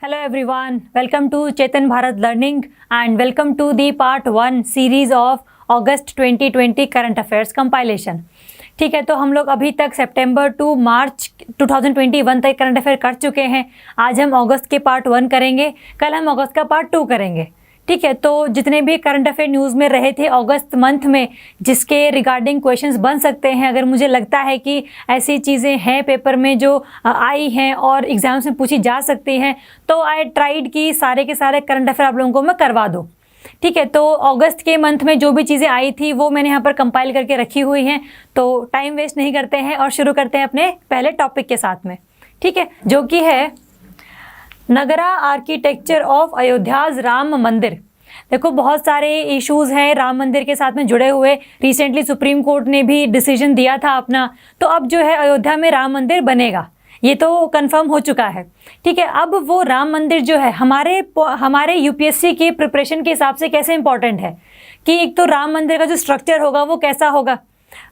Hello everyone, welcome to Chetan Bharat Learning and welcome to the part 1 series of August 2020 Current Affairs Compilation। ठीक है, तो हम लोग अभी तक सितंबर टू मार्च 2021 तक करंट अफेयर कर चुके हैं। आज हम अगस्त के पार्ट 1 करेंगे, कल हम अगस्त का पार्ट 2 करेंगे। ठीक है, तो जितने भी करंट अफेयर न्यूज़ में रहे थे अगस्त मंथ में, जिसके रिगार्डिंग क्वेश्चंस बन सकते हैं, अगर मुझे लगता है कि ऐसी चीज़ें हैं पेपर में जो आई हैं और एग्जाम्स में पूछी जा सकती हैं, तो आई ट्राइड कि सारे के सारे करंट अफेयर आप लोगों को मैं करवा दूँ। ठीक है, तो अगस्त के मंथ में जो भी चीज़ें आई थी वो मैंने यहाँ पर कंपाइल करके रखी हुई हैं। तो टाइम वेस्ट नहीं करते हैं और शुरू करते हैं अपने पहले टॉपिक के साथ में। ठीक है, जो कि है नगरा आर्किटेक्चर ऑफ अयोध्याज राम मंदिर। देखो, बहुत सारे इश्यूज हैं राम मंदिर के साथ में जुड़े हुए। रिसेंटली सुप्रीम कोर्ट ने भी डिसीजन दिया था अपना, तो अब जो है अयोध्या में राम मंदिर बनेगा, ये तो कंफर्म हो चुका है। ठीक है, अब वो राम मंदिर जो है हमारे यूपीएससी के प्रिपरेशन के हिसाब से कैसे इंपॉर्टेंट है कि एक तो राम मंदिर का जो स्ट्रक्चर होगा वो कैसा होगा,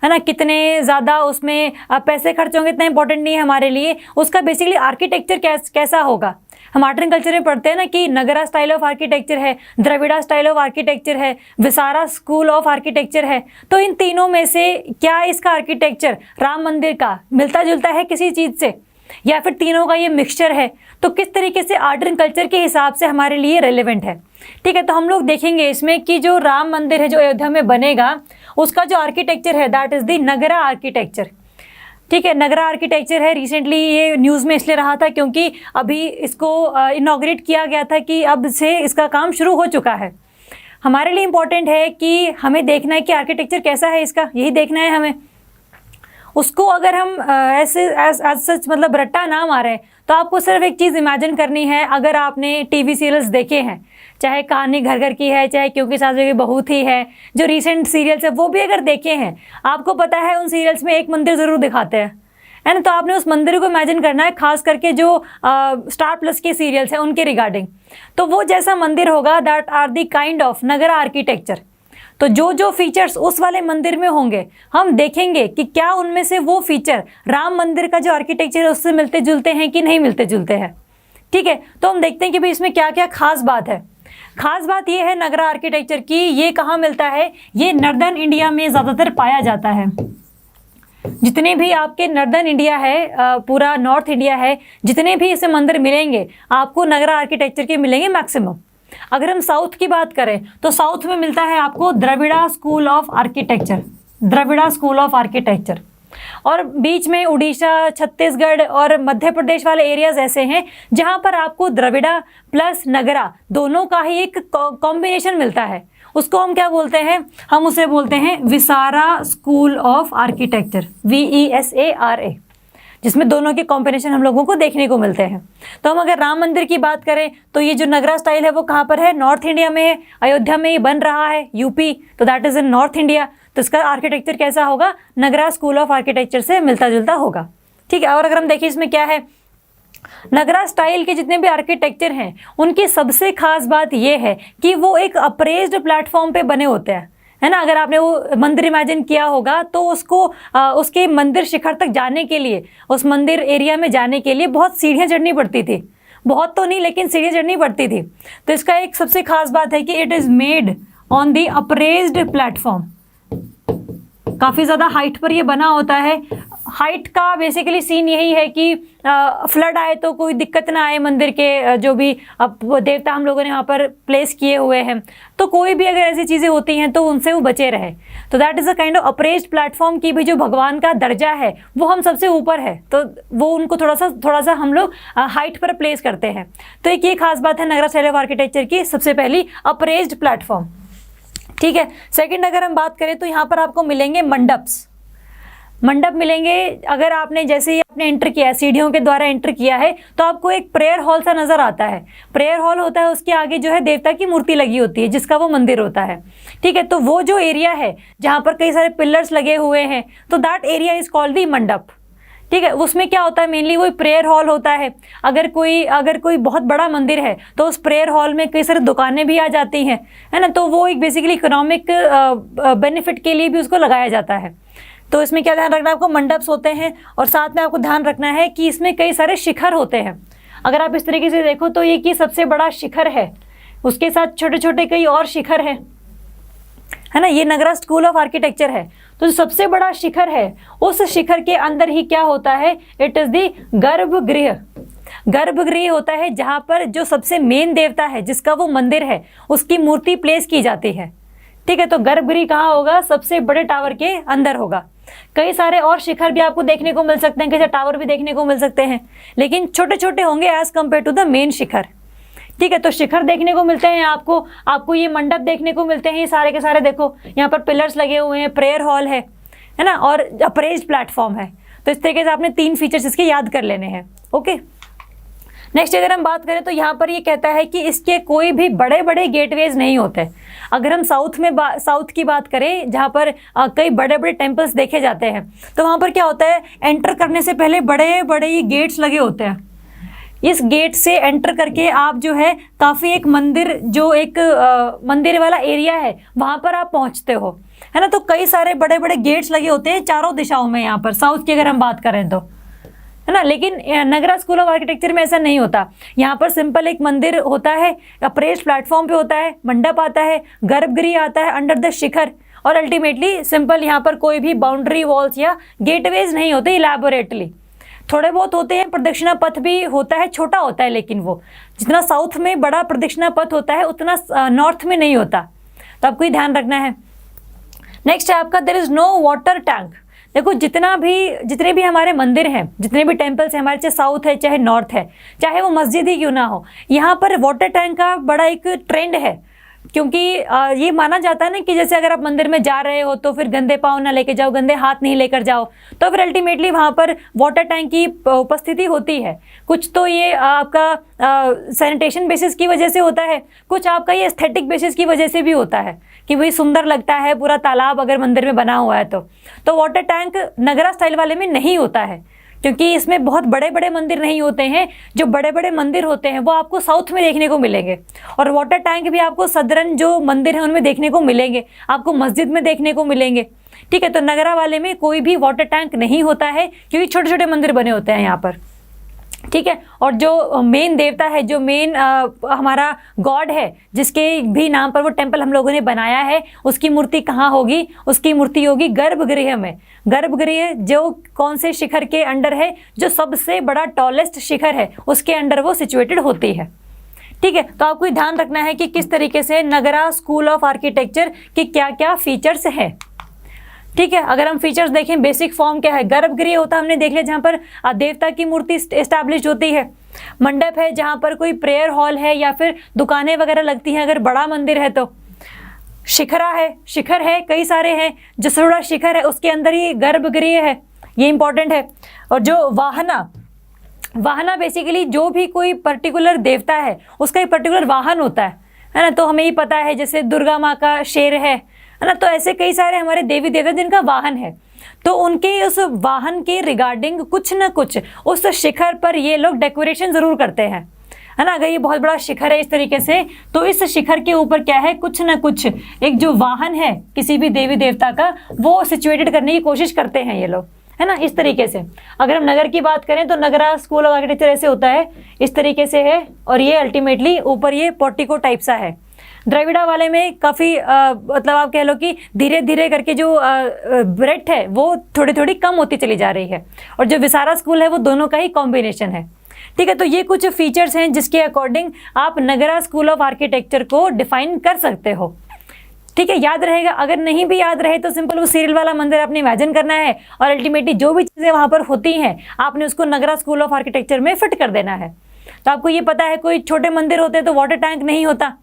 है ना, कितने ज़्यादा उसमें पैसे खर्च होंगे, इतना इंपॉर्टेंट नहीं है हमारे लिए। उसका बेसिकली आर्किटेक्चर कैसा होगा। हम आर्ट एंड कल्चर में पढ़ते हैं ना कि नगरा स्टाइल ऑफ आर्किटेक्चर है, द्रविड़ा स्टाइल ऑफ आर्किटेक्चर है, विसारा स्कूल ऑफ आर्किटेक्चर है। तो इन तीनों में से क्या इसका आर्किटेक्चर राम मंदिर का मिलता जुलता है किसी चीज़ से, या फिर तीनों का ये मिक्सचर है, तो किस तरीके से आर्ट एंड कल्चर के हिसाब से हमारे लिए रेलेवेंट है। ठीक है, तो हम लोग देखेंगे इसमें कि जो राम मंदिर है जो अयोध्या में बनेगा, उसका जो आर्किटेक्चर है that is the Nagara architecture. ठीक है, नगरा आर्किटेक्चर है। रिसेंटली ये न्यूज़ में इसलिए रहा था क्योंकि अभी इसको इनॉग्रेट किया गया था कि अब से इसका काम शुरू हो चुका है। हमारे लिए इम्पोर्टेंट है कि हमें देखना है कि आर्किटेक्चर कैसा है इसका, यही देखना है हमें। उसको अगर हम ऐसे एज सच मतलब रट्टा ना मारें, तो आपको सिर्फ एक चीज़ इमेजिन करनी है। अगर आपने टीवी सीरियल्स देखे हैं, चाहे कहानी घर घर की है, चाहे क्योंकि सास बहू की बहू थी है, जो रीसेंट सीरियल्स है वो भी अगर देखे हैं, आपको पता है उन सीरियल्स में एक मंदिर ज़रूर दिखाते हैं, है ना। तो आपने उस मंदिर को इमेजिन करना है, खास करके जो स्टार प्लस के सीरियल्स हैं उनके रिगार्डिंग। तो वो जैसा मंदिर होगा that are the kind of Nagara architecture. तो जो जो फीचर्स उस वाले मंदिर में होंगे, हम देखेंगे कि क्या उनमें से वो फीचर राम मंदिर का जो आर्किटेक्चर है उससे मिलते जुलते हैं कि नहीं मिलते जुलते हैं। ठीक है, तो हम देखते हैं कि भाई इसमें क्या क्या खास बात है। खास बात ये है नगरा आर्किटेक्चर की, ये कहाँ मिलता है, ये नॉर्दर्न इंडिया में ज़्यादातर पाया जाता है। जितने भी आपके नॉर्दर्न इंडिया है, पूरा नॉर्थ इंडिया है, जितने भी इसे मंदिर मिलेंगे आपको नगरा आर्किटेक्चर के मिलेंगे मैक्सिमम। अगर हम साउथ की बात करें तो साउथ में मिलता है आपको Dravida school of architecture, Dravida school of architecture. और बीच में उड़ीसा, छत्तीसगढ़ और मध्य प्रदेश वाले एरियाज ऐसे हैं जहां पर आपको द्रविड़ा प्लस नगरा दोनों का ही एक कॉम्बिनेशन मिलता है। उसको हम क्या बोलते हैं, हम उसे बोलते हैं viscera school of architecture, VESARA, जिसमें दोनों के कॉम्बिनेशन हम लोगों को देखने को मिलते हैं। तो हम अगर राम मंदिर की बात करें तो ये जो नगरा स्टाइल है वो कहाँ पर है, नॉर्थ इंडिया में है। अयोध्या में ये बन रहा है, यूपी, तो that is in north India. तो इसका आर्किटेक्चर कैसा होगा, नगरा स्कूल ऑफ आर्किटेक्चर से मिलता जुलता होगा। ठीक है, और अगर हम देखिए इसमें क्या है, नगरा स्टाइल के जितने भी आर्किटेक्चर हैं उनकी सबसे खास बात ये है कि वो एक अप्रेज्ड प्लेटफॉर्म पे बने होते हैं, है ना। अगर आपने वो मंदिर इमेजिन किया होगा तो उसको उसके मंदिर शिखर तक जाने के लिए, उस मंदिर एरिया में जाने के लिए बहुत सीढ़ियाँ चढ़नी पड़ती थी। बहुत तो नहीं, लेकिन सीढ़ियाँ चढ़नी पड़ती थी। तो इसका एक सबसे खास बात है कि it is made on the appraised platform. काफ़ी ज़्यादा हाइट पर ये बना होता है। हाइट का बेसिकली सीन यही है कि फ्लड आए तो कोई दिक्कत ना आए मंदिर के जो भी देवता हम लोगों ने वहाँ पर प्लेस किए हुए हैं, तो कोई भी अगर ऐसी चीज़ें होती हैं तो उनसे वो बचे रहे। तो that is a kind of appraised platform की भी जो भगवान का दर्जा है वो हम सबसे ऊपर है, तो वो उनको थोड़ा सा हम लोग हाइट पर प्लेस करते हैं। तो एक ये खास बात है नगरा स्टाइल ऑफ आर्किटेक्चर की, सबसे पहली अप्रेज्ड प्लेटफॉर्म। ठीक है, सेकंड अगर हम बात करें तो यहाँ पर आपको मिलेंगे मंडप मिलेंगे। अगर आपने जैसे ही आपने एंटर किया है, सीढ़ियों के द्वारा एंटर किया है, तो आपको एक प्रेयर हॉल सा नज़र आता है। प्रेयर हॉल होता है, उसके आगे जो है देवता की मूर्ति लगी होती है जिसका वो मंदिर होता है। ठीक है, तो वो जो एरिया है जहाँ पर कई सारे पिलर्स लगे हुए हैं, तो that area is called the मंडप। ठीक है, उसमें क्या होता है, मेनली वो प्रेयर हॉल होता है। अगर कोई बहुत बड़ा मंदिर है तो उस प्रेयर हॉल में कई सारी दुकानें भी आ जाती हैं, है ना। तो वो एक बेसिकली इकोनॉमिक बेनिफिट के लिए भी उसको लगाया जाता है। तो इसमें क्या ध्यान रखना है आपको, मंडप्स होते हैं और साथ में आपको ध्यान रखना है कि इसमें कई सारे शिखर होते हैं। अगर आप इस तरीके से देखो तो ये कि सबसे बड़ा शिखर है, उसके साथ छोटे छोटे कई और शिखर है ना। ये नगरा स्कूल ऑफ आर्किटेक्चर है। तो जो सबसे बड़ा शिखर है, उस शिखर के अंदर ही क्या होता है, इट इज दी गर्भगृह। गर्भगृह होता है जहां पर जो सबसे मेन देवता है, जिसका वो मंदिर है, उसकी मूर्ति प्लेस की जाती है। ठीक है, तो गर्भगृह कहाँ होगा, सबसे बड़े टावर के अंदर होगा। कई सारे और शिखर भी आपको देखने को मिल सकते हैं, कई सारे टावर भी देखने को मिल सकते हैं, लेकिन छोटे छोटे होंगे as compared to the main शिखर। ठीक है, तो शिखर देखने को मिलते हैं आपको ये मंडप देखने को मिलते हैं, ये सारे के सारे देखो यहाँ पर पिलर्स लगे हुए हैं, प्रेयर हॉल है ना, और अप्रेज्ड प्लेटफॉर्म है। तो इस तरीके से आपने 3 फीचर्स इसके याद कर लेने हैं। ओके, नेक्स्ट अगर हम बात करें तो यहाँ पर ये कहता है कि इसके कोई भी बड़े बड़े गेटवेज नहीं होते। अगर हम साउथ की बात करें, जहाँ पर कई बड़े बड़े टेम्पल्स देखे जाते हैं, तो वहाँ पर क्या होता है, एंटर करने से पहले बड़े बड़े ये गेट्स लगे होते हैं। इस गेट से एंटर करके आप जो है काफ़ी एक मंदिर, जो एक मंदिर वाला एरिया है, वहाँ पर आप पहुँचते हो, है ना। तो कई सारे बड़े बड़े गेट्स लगे होते हैं चारों दिशाओं में, यहाँ पर साउथ की अगर हम बात करें तो, है ना। लेकिन नगरा स्कूल ऑफ आर्किटेक्चर में ऐसा नहीं होता। यहाँ पर सिंपल एक मंदिर होता है, अप्रेज्ड प्लेटफॉर्म पे होता है, मंडप आता है, गर्भगृह आता है अंडर द शिखर, और अल्टीमेटली सिंपल यहाँ पर कोई भी बाउंड्री वॉल्स या गेटवेज नहीं होते इलैबोरेटली। थोड़े बहुत होते हैं, प्रदक्षिणा पथ भी होता है, छोटा होता है, लेकिन वो जितना साउथ में बड़ा प्रदक्षिणा पथ होता है उतना नॉर्थ में नहीं होता। तो आपको ये ध्यान रखना है। नेक्स्ट है आपका, there is no water tank. देखो जितने भी हमारे मंदिर हैं, जितने भी टेम्पल्स हैं हमारे, चाहे साउथ है चाहे नॉर्थ है, चाहे वो मस्जिद ही क्यों ना हो, यहाँ पर वाटर टैंक का बड़ा एक ट्रेंड है। क्योंकि ये माना जाता है ना कि जैसे अगर आप मंदिर में जा रहे हो तो फिर गंदे पाँव ना लेके जाओ, गंदे हाथ नहीं लेकर जाओ, तो फिर अल्टीमेटली वहाँ पर वाटर टैंक की उपस्थिति होती है। कुछ तो ये आपका सैनिटेशन बेसिस की वजह से होता है, कुछ आपका ये एस्थेटिक बेसिस की वजह से भी होता है कि वही सुंदर लगता है पूरा तालाब अगर मंदिर में बना हुआ है तो वाटर टैंक नगरा स्टाइल वाले में नहीं होता है, क्योंकि इसमें बहुत बड़े बड़े मंदिर नहीं होते हैं। जो बड़े बड़े मंदिर होते हैं वो आपको साउथ में देखने को मिलेंगे, और वाटर टैंक भी आपको सदरन जो मंदिर हैं उनमें देखने को मिलेंगे, आपको मस्जिद में देखने को मिलेंगे। ठीक है, तो नगरा वाले में कोई भी वाटर टैंक नहीं होता है, क्योंकि छोटे छोटे मंदिर बने होते हैं यहाँ पर। ठीक है, और जो मेन देवता है, जो मेन हमारा गॉड है, जिसके भी नाम पर वो टेम्पल हम लोगों ने बनाया है, उसकी मूर्ति कहाँ होगी, उसकी मूर्ति होगी गर्भगृह में। गर्भगृह जो कौन से शिखर के अंडर है, जो सबसे बड़ा टॉलेस्ट शिखर है उसके अंडर वो सिचुएटेड होती है। ठीक है, तो आपको ध्यान रखना है कि किस तरीके से नगरा स्कूल ऑफ आर्किटेक्चर के क्या क्या फीचर्स हैं। ठीक है, अगर हम फीचर्स देखें, बेसिक फॉर्म क्या है, गर्भगृह होता है, हमने देख लिया, जहाँ पर देवता की मूर्ति एस्टैब्लिश होती है। मंडप है जहाँ पर कोई प्रेयर हॉल है या फिर दुकानें वगैरह लगती हैं अगर बड़ा मंदिर है तो। शिखर है, कई सारे हैं, जसोड़ा शिखर है उसके अंदर ही गर्भगृह है, ये इंपॉर्टेंट है। और जो वाहना बेसिकली जो भी कोई पर्टिकुलर देवता है उसका एक पर्टिकुलर वाहन होता है ना। तो हमें ये पता है जैसे दुर्गा माँ का शेर है ना, तो ऐसे कई सारे हमारे देवी देवता जिनका वाहन है, तो उनके उस वाहन के रिगार्डिंग कुछ ना कुछ उस शिखर पर ये लोग डेकोरेशन जरूर करते हैं, है ना। अगर ये बहुत बड़ा शिखर है इस तरीके से, तो इस शिखर के ऊपर क्या है, कुछ ना कुछ एक जो वाहन है किसी भी देवी देवता का, वो सिचुएटेड करने की कोशिश करते हैं ये लोग, है ना। इस तरीके से अगर हम नगर की बात करें तो नगरा स्कूल ऑफ आर्किटेक्चर ऐसे होता है, इस तरीके से है, और ये अल्टीमेटली ऊपर ये पोर्टिको टाइप सा है। द्रविड़ा वाले में काफ़ी मतलब आप कह लो कि धीरे धीरे करके जो ब्रेड्थ है वो थोड़ी थोड़ी कम होती चली जा रही है, और जो विसारा स्कूल है वो दोनों का ही कॉम्बिनेशन है। ठीक है, तो ये कुछ फीचर्स हैं जिसके अकॉर्डिंग आप नगरा स्कूल ऑफ आर्किटेक्चर को डिफाइन कर सकते हो। ठीक है, याद रहेगा। अगर नहीं भी याद रहे तो सिंपल वो सीरियल वाला मंदिर आपने इमेजिन करना है, और अल्टीमेटली जो भी चीज़ें वहाँ पर होती हैं आपने उसको नगरा स्कूल ऑफ आर्किटेक्चर में फिट कर देना है। तो आपको ये पता है कोई छोटे मंदिर होते हैं तो वाटर टैंक नहीं होता,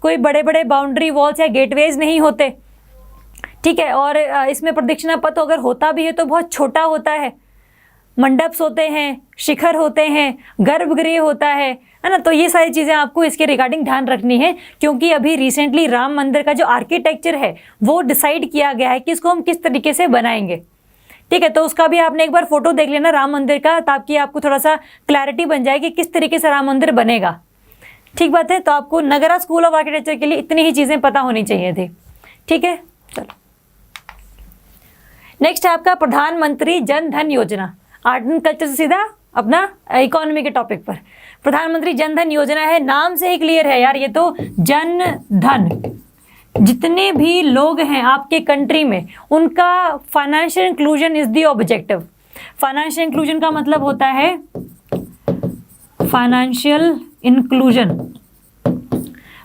कोई बड़े बड़े बाउंड्री वॉल्स या गेटवेज नहीं होते। ठीक है, और इसमें प्रदक्षिणा पथ अगर होता भी है तो बहुत छोटा होता है, मंडप्स होते हैं, शिखर होते हैं, गर्भगृह होता है ना। तो ये सारी चीज़ें आपको इसके रिगार्डिंग ध्यान रखनी है, क्योंकि अभी रिसेंटली राम मंदिर का जो आर्किटेक्चर है वो डिसाइड किया गया है कि इसको हम किस तरीके से बनाएंगे। ठीक है, तो उसका भी आपने एक बार फोटो देख लेना राम मंदिर का, ताकि आपको थोड़ा सा क्लैरिटी बन जाएगी किस तरीके से राम मंदिर बनेगा। ठीक बात है, तो आपको नगरा स्कूल ऑफ आर्किटेक्चर के लिए इतनी ही चीज़ें पता होनी चाहिए थी। ठीक है, चलो नेक्स्ट है आपका प्रधानमंत्री जन धन योजना। आर्ट एंड कल्चर से सीधा अपना इकोनॉमी के टॉपिक पर। प्रधानमंत्री जन धन योजना है, नाम से ही क्लियर है यार, ये तो जन धन, जितने भी लोग हैं आपके कंट्री में उनका financial inclusion is the objective. Financial inclusion का मतलब होता है फाइनेंशियल इंक्लूजन,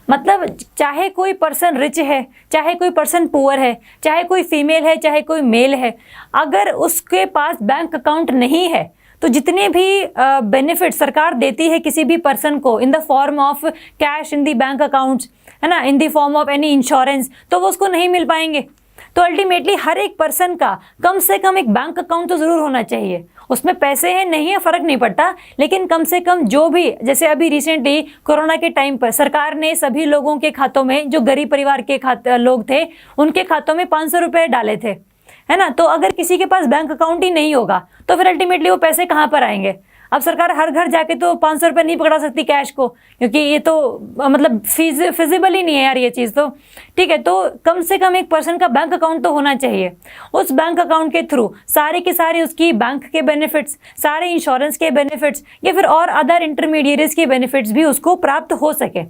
मतलब चाहे कोई पर्सन रिच है, चाहे कोई पर्सन पुअर है, चाहे कोई फीमेल है, चाहे कोई मेल है, अगर उसके पास बैंक अकाउंट नहीं है तो जितने भी बेनिफिट सरकार देती है किसी भी पर्सन को in the form of cash in the bank accounts, है ना, in the form of any insurance, तो वो उसको नहीं मिल पाएंगे। तो अल्टीमेटली हर एक पर्सन का कम से कम एक बैंक अकाउंट तो ज़रूर होना चाहिए। उसमें पैसे हैं नहीं है फ़र्क नहीं पड़ता, लेकिन कम से कम जो भी, जैसे अभी रिसेंटली कोरोना के टाइम पर सरकार ने सभी लोगों के खातों में, जो गरीब परिवार के लोग थे उनके खातों में 500 रुपये डाले थे, है ना। तो अगर किसी के पास बैंक अकाउंट ही नहीं होगा तो फिर अल्टीमेटली वो पैसे कहाँ पर आएंगे। अब सरकार हर घर जाके तो 500 रुपये नहीं पकड़ा सकती कैश को, क्योंकि ये तो मतलब फिजिबल ही नहीं है यार ये चीज़ तो, ठीक है। तो कम से कम एक पर्सन का बैंक अकाउंट तो होना चाहिए। उस बैंक अकाउंट के थ्रू सारे के सारे उसकी बैंक के बेनिफिट्स, सारे इंश्योरेंस के बेनिफिट्स या फिर और अदर इंटरमीडिएट्स के बेनिफिट्स भी उसको प्राप्त हो सके,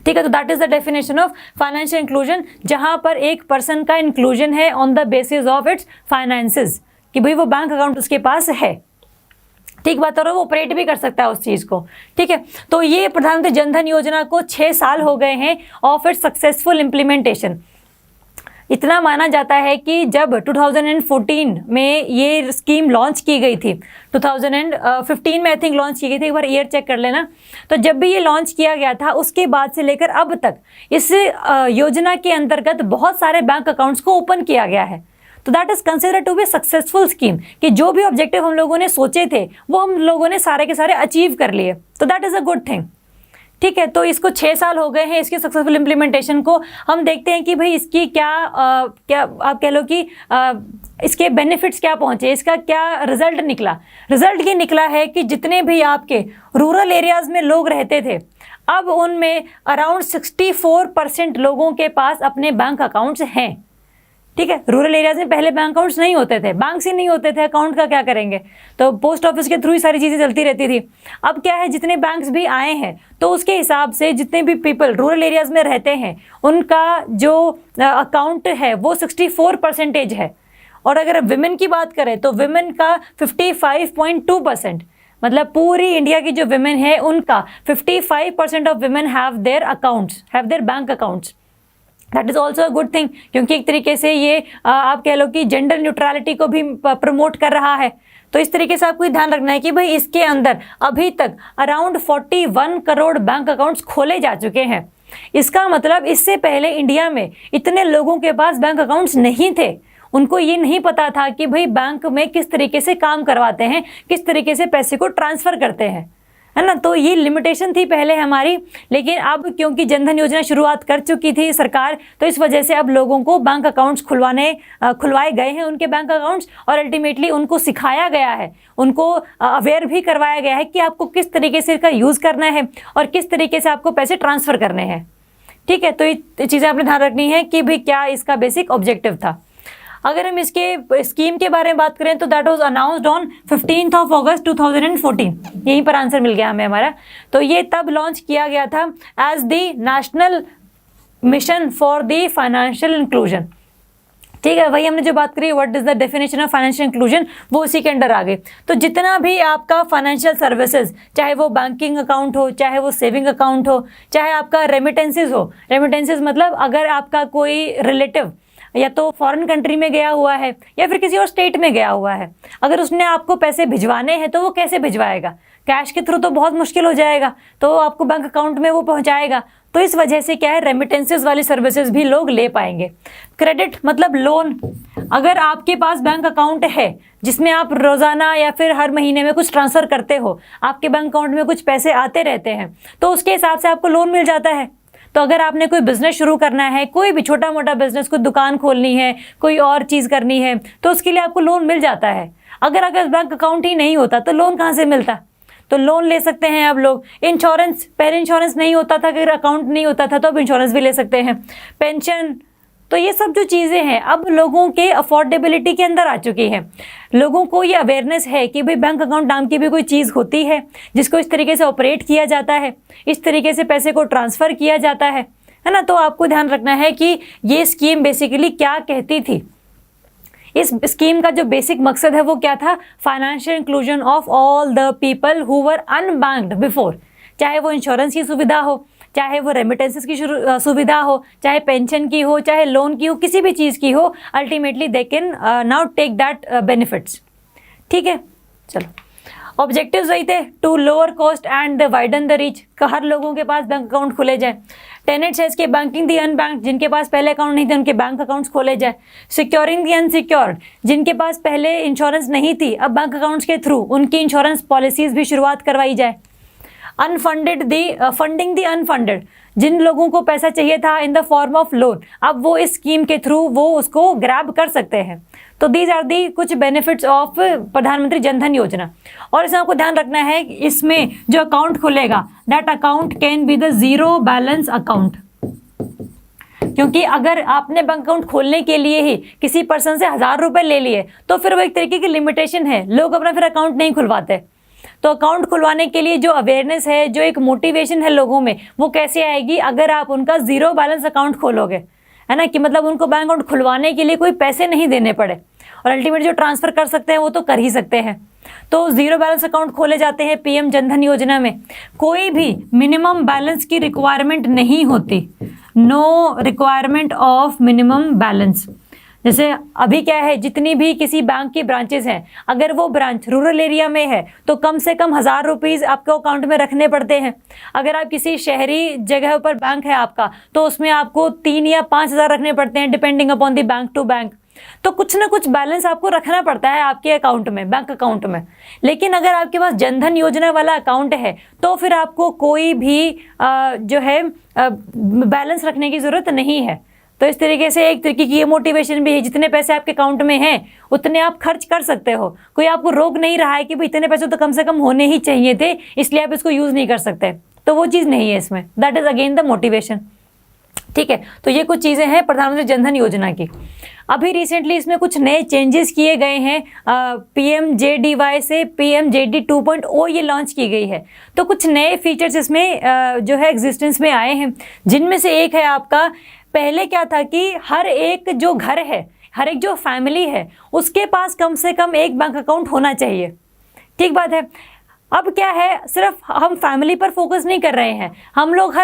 ठीक है। तो that is the definition of financial inclusion, जहां पर एक पर्सन का इंक्लूजन है on the basis of its finances, कि भाई वो बैंक अकाउंट उसके पास है, ठीक बात, और वो ऑपरेट भी कर सकता है उस चीज़ को, ठीक है। तो ये प्रधानमंत्री जन धन योजना को 6 साल हो गए हैं ऑफ इट्स सक्सेसफुल इम्प्लीमेंटेशन। इतना माना जाता है कि जब 2014 में ये स्कीम लॉन्च की गई थी, 2015 में आई थिंक लॉन्च की गई थी, एक बार ईयर चेक कर लेना, तो जब भी ये लॉन्च किया गया था उसके बाद से लेकर अब तक इस योजना के अंतर्गत बहुत सारे बैंक अकाउंट्स को ओपन किया गया है। तो that is considered to be successful scheme, कि जो भी ऑब्जेक्टिव हम लोगों ने सोचे थे वो हम लोगों ने सारे के सारे अचीव कर लिए, तो that is a good thing, ठीक है। तो इसको 6 साल हो गए हैं इसकी सक्सेसफुल इम्प्लीमेंटेशन को। हम देखते हैं कि भाई इसकी क्या आप कह लो कि इसके बेनिफिट्स क्या पहुंचे, इसका क्या रिजल्ट निकला। रिजल्ट ये निकला है कि जितने भी आपके रूरल एरियाज में लोग रहते थे, अब उनमें अराउंड 64% लोगों के पास अपने बैंक अकाउंट्स हैं, ठीक है। रूरल एरियाज में पहले बैंक अकाउंट्स नहीं होते थे, बैंक्स ही नहीं होते थे, अकाउंट का क्या करेंगे, तो पोस्ट ऑफिस के थ्रू ही सारी चीज़ें चलती रहती थी। अब क्या है, जितने बैंक्स भी आए हैं तो उसके हिसाब से जितने भी पीपल रूरल एरियाज में रहते हैं उनका जो अकाउंट है वो 64% है। और अगर विमेन की बात करें तो विमेन का 55.2%, मतलब पूरी इंडिया की जो विमेन है उनका 55% of women have their accounts, have their bank accounts. That is also a good thing, क्योंकि एक तरीके से ये आप कह लो कि जेंडर न्यूट्रलिटी को भी प्रमोट कर रहा है। तो इस तरीके से आपको ध्यान रखना है कि भाई इसके अंदर अभी तक अराउंड 41 करोड़ बैंक अकाउंट्स खोले जा चुके हैं। इसका मतलब इससे पहले इंडिया में इतने लोगों के पास बैंक अकाउंट्स नहीं थे, उनको ये नहीं पता था कि भाई बैंक में किस तरीके से काम करवाते हैं, किस तरीके से पैसे को ट्रांसफ़र करते हैं, है ना। तो ये लिमिटेशन थी पहले हमारी, लेकिन अब क्योंकि जनधन योजना शुरुआत कर चुकी थी सरकार, तो इस वजह से अब लोगों को बैंक अकाउंट्स खुलवाए गए हैं उनके बैंक अकाउंट्स, और अल्टीमेटली उनको सिखाया गया है, उनको अवेयर भी करवाया गया है कि आपको किस तरीके से इसका यूज़ करना है और किस तरीके से आपको पैसे ट्रांसफ़र करने हैं, ठीक है। तो ये चीज़ें आपने ध्यान रखनी है कि भाई क्या इसका बेसिक ऑब्जेक्टिव था। अगर हम इसके स्कीम के बारे में बात करें तो दैट वाज अनाउंस्ड ऑन 15 अगस्त 2014, यहीं पर आंसर मिल गया हमें हमारा। तो ये तब लॉन्च किया गया था as the national mission for the financial inclusion, ठीक है। वही हमने जो बात करी what is the definition of financial inclusion, वो उसी के अंडर आ गई। तो जितना भी आपका फाइनेंशियल सर्विसेज, चाहे वो बैंकिंग अकाउंट हो, चाहे वो सेविंग अकाउंट हो, चाहे आपका रेमिटेंसेज हो, रेमिटेंसेज मतलब अगर आपका कोई रिलेटिव या तो फॉरेन कंट्री में गया हुआ है या फिर किसी और स्टेट में गया हुआ है, अगर उसने आपको पैसे भिजवाने हैं तो वो कैसे भिजवाएगा, कैश के थ्रू तो बहुत मुश्किल हो जाएगा, तो आपको बैंक अकाउंट में वो पहुंचाएगा। तो इस वजह से क्या है, रेमिटेंसेज वाली सर्विसेज भी लोग ले पाएंगे। क्रेडिट मतलब लोन, अगर आपके पास बैंक अकाउंट है जिसमें आप रोज़ाना या फिर हर महीने में कुछ ट्रांसफ़र करते हो, आपके बैंक अकाउंट में कुछ पैसे आते रहते हैं, तो उसके हिसाब से आपको लोन मिल जाता है। तो अगर आपने कोई बिजनेस शुरू करना है, कोई भी छोटा मोटा बिजनेस, कोई दुकान खोलनी है, कोई और चीज़ करनी है, तो उसके लिए आपको लोन मिल जाता है। अगर बैंक अकाउंट ही नहीं होता तो लोन कहाँ से मिलता, तो लोन ले सकते हैं अब लोग। इंश्योरेंस, पहले इंश्योरेंस नहीं होता था, अगर अकाउंट नहीं होता था तो अब इंश्योरेंस भी ले सकते हैं। पेंशन, तो ये सब जो चीज़ें हैं अब लोगों के अफोर्डेबिलिटी के अंदर आ चुकी हैं। लोगों को ये अवेयरनेस है कि भाई बैंक अकाउंट नाम की भी कोई चीज़ होती है जिसको इस तरीके से ऑपरेट किया जाता है, इस तरीके से पैसे को ट्रांसफ़र किया जाता है ना। तो आपको ध्यान रखना है कि ये स्कीम बेसिकली क्या कहती थी। इस स्कीम का जो बेसिक मकसद है वो क्या था, financial inclusion of all the people who were unbanked before. चाहे वो इंश्योरेंस की सुविधा हो, चाहे वो रेमिटेंसेस की सुविधा हो, चाहे पेंशन की हो, चाहे लोन की हो, किसी भी चीज़ की हो, ultimately they can now take that benefits. ठीक है, चलो ऑब्जेक्टिव्स वही थे, to lower cost and widen the reach, का हर लोगों के पास बैंक अकाउंट खुले जाए। टेनेट्स है इसके बैंकिंग दी अनबैंक्ड, जिनके पास पहले अकाउंट नहीं थे उनके बैंक अकाउंट्स खोले जाए। सिक्योरिंग दी अनसिक्योर्ड, जिनके पास पहले इंश्योरेंस नहीं थी अब बैंक अकाउंट्स के थ्रू उनकी इंश्योरेंस पॉलिसीज भी शुरुआत करवाई जाए। अनफंडेड दी फंडिंग दी अनफंडेड, जिन लोगों को पैसा चाहिए था in the form of loan अब वो इस स्कीम के थ्रू वो उसको ग्रैब कर सकते हैं। तो दीज आर दी कुछ बेनिफिट्स ऑफ प्रधानमंत्री जनधन योजना। और इसमें आपको ध्यान रखना है कि इसमें जो अकाउंट खुलेगा that account can be the zero balance account, क्योंकि अगर आपने बैंक अकाउंट खोलने के लिए ही किसी पर्सन से 1000 रुपए ले लिए तो फिर वो एक तरीके की लिमिटेशन है, लोग अपना फिर अकाउंट नहीं खुलवाते। तो अकाउंट खुलवाने के लिए जो अवेयरनेस है, जो एक मोटिवेशन है लोगों में, वो कैसे आएगी अगर आप उनका जीरो बैलेंस अकाउंट खोलोगे, है ना, कि मतलब उनको बैंक अकाउंट खुलवाने के लिए कोई पैसे नहीं देने पड़े और अल्टीमेट जो ट्रांसफर कर सकते हैं वो तो कर ही सकते हैं। तो जीरो बैलेंस अकाउंट खोले जाते हैं पीएम जनधन योजना में। कोई भी मिनिमम बैलेंस की रिक्वायरमेंट नहीं होती, no requirement of minimum balance. जैसे अभी क्या है, जितनी भी किसी बैंक की ब्रांचेस हैं, अगर वो ब्रांच रूरल एरिया में है तो कम से कम 1000 रुपीज़ आपको अकाउंट में रखने पड़ते हैं। अगर आप किसी शहरी जगह पर बैंक है आपका तो उसमें आपको 3 या 5000 रखने पड़ते हैं depending upon the bank to bank. तो कुछ ना कुछ बैलेंस आपको रखना पड़ता है आपके अकाउंट में, बैंक अकाउंट में। लेकिन अगर आपके पास जनधन योजना वाला अकाउंट है तो फिर आपको कोई भी जो है बैलेंस रखने की ज़रूरत नहीं है। तो इस तरीके से एक तरीके की ये मोटिवेशन भी है, जितने पैसे आपके अकाउंट में हैं उतने आप खर्च कर सकते हो। कोई आपको रोक नहीं रहा है कि भाई इतने पैसे तो कम से कम होने ही चाहिए थे इसलिए आप इसको यूज़ नहीं कर सकते, तो वो चीज़ नहीं है इसमें। That is again the motivation. ठीक है, तो ये कुछ चीज़ें हैं प्रधानमंत्री जनधन योजना की। अभी रिसेंटली इसमें कुछ नए चेंजेस किए गए हैं, PMJDY से PMJD 2.0 ये लॉन्च की गई है। तो कुछ नए फीचर्स इसमें जो है एग्जिस्टेंस में आए हैं, जिनमें से एक है आपका, पहले क्या था कि हर एक जो घर है, हर एक जो फैमिली है उसके पास कम से कम एक बैंक अकाउंट होना चाहिए। ठीक बात है। अब क्या है, सिर्फ हम फैमिली पर फोकस नहीं कर रहे हैं, हम लोग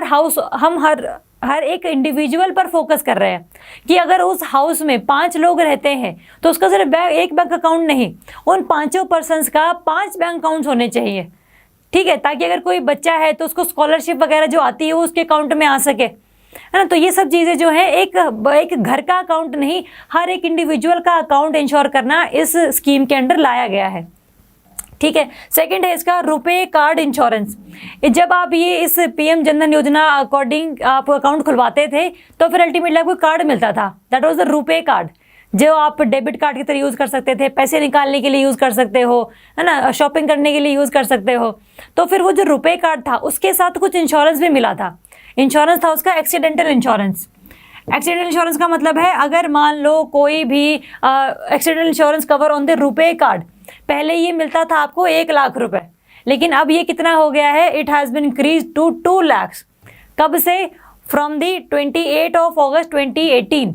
हर एक इंडिविजुअल पर फोकस कर रहे हैं कि अगर उस हाउस में 5 लोग रहते हैं तो उसका सिर्फ एक बैंक अकाउंट नहीं, उन 5 पर्सन्स का 5 बैंक अकाउंट्स होने चाहिए। ठीक है, ताकि अगर कोई बच्चा है तो उसको स्कॉलरशिप वगैरह जो आती है वो उसके अकाउंट में आ सके, है ना। तो ये सब चीज़ें जो है एक घर का अकाउंट नहीं, हर एक इंडिविजुअल का अकाउंट इंश्योर करना इस स्कीम के अंडर लाया गया है। ठीक है। सेकंड है इसका रुपे कार्ड इंश्योरेंस। जब आप ये इस पीएम जनधन योजना अकॉर्डिंग आप अकाउंट खुलवाते थे तो फिर अल्टीमेटली आपको कार्ड मिलता था, that was the RuPay card, जो आप डेबिट कार्ड की तरह यूज़ कर सकते थे, पैसे निकालने के लिए यूज़ कर सकते हो, है ना, शॉपिंग करने के लिए यूज़ कर सकते हो। तो फिर वो जो रुपे कार्ड था उसके साथ कुछ इंश्योरेंस भी मिला था। इंश्योरेंस था उसका एक्सीडेंटल इंश्योरेंस। एक्सीडेंटल इंश्योरेंस का मतलब है अगर मान लो कोई भी accidental insurance cover on the RuPay card, पहले ये मिलता था आपको 1 लाख रुपए, लेकिन अब ये कितना हो गया है, it has been increase to 2 lakh. कब से? From the 28 of August 2018।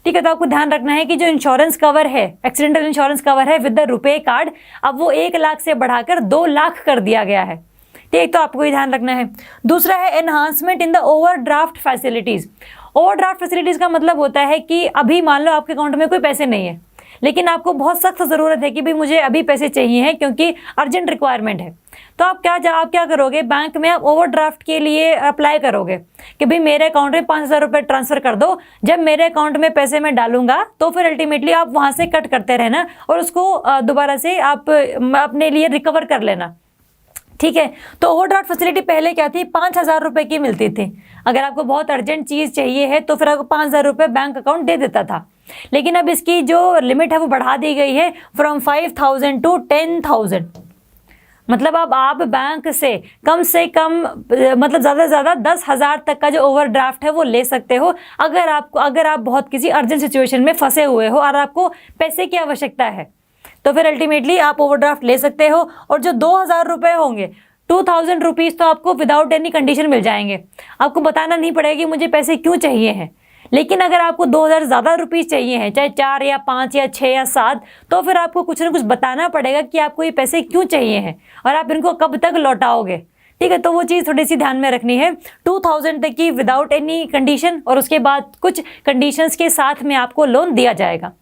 ठीक है, तो आपको ध्यान रखना है कि जो इंश्योरेंस कवर है, एक्सीडेंटल इंश्योरेंस कवर है विद द रुपे कार्ड, अब वो 1 लाख से बढ़ाकर 2 लाख कर दिया गया है। ठीक, तो आपको ये ध्यान रखना है। दूसरा है enhancement in the overdraft facilities. Overdraft facilities का मतलब होता है कि अभी मान लो आपके अकाउंट में कोई पैसे नहीं है, लेकिन आपको बहुत सख्त ज़रूरत है कि भाई मुझे अभी पैसे चाहिए हैं क्योंकि अर्जेंट रिक्वायरमेंट है। तो आप क्या करोगे, बैंक में आप ओवरड्राफ्ट के लिए अप्लाई करोगे कि भाई मेरे अकाउंट में 5000 रुपये ट्रांसफ़र कर दो, जब मेरे अकाउंट में पैसे मैं डालूंगा तो फिर अल्टीमेटली आप वहाँ से कट करते रहना और उसको दोबारा से आप अपने लिए रिकवर कर लेना। ठीक है, तो ओवरड्राफ्ट फैसिलिटी पहले क्या थी, 5000 रुपये की मिलती थी। अगर आपको बहुत अर्जेंट चीज़ चाहिए है तो फिर आपको 5000 रुपये बैंक अकाउंट दे देता था। लेकिन अब इसकी जो लिमिट है वो बढ़ा दी गई है फ्रॉम 5000 टू 10,000। मतलब अब आप बैंक से कम मतलब ज़्यादा से ज़्यादा 10,000 तक का जो ओवरड्राफ्ट है वो ले सकते हो, अगर आप बहुत किसी अर्जेंट सिचुएशन में फंसे हुए हो और आपको पैसे की आवश्यकता है, तो फिर अल्टीमेटली आप ओवरड्राफ्ट ले सकते हो। और जो 2,000 रुपये होंगे, 2,000 रुपीज़ तो आपको विदाउट एनी कंडीशन मिल जाएंगे। आपको बताना नहीं पड़ेगा कि मुझे पैसे क्यों चाहिए हैं। लेकिन अगर आपको 2,000 ज़्यादा रुपीज़ चाहिए हैं, चाहे 4 या 5 या 6 या 7, तो फिर आपको कुछ ना कुछ बताना पड़ेगा कि आपको ये पैसे क्यों चाहिए हैं और आप इनको कब तक लौटाओगे। ठीक है, तो वो चीज़ थोड़ी सी ध्यान में रखनी है। 2,000 तक की विदाउट एनी कंडीशन, और उसके बाद कुछ कंडीशंस के साथ में आपको लोन दिया जाएगा।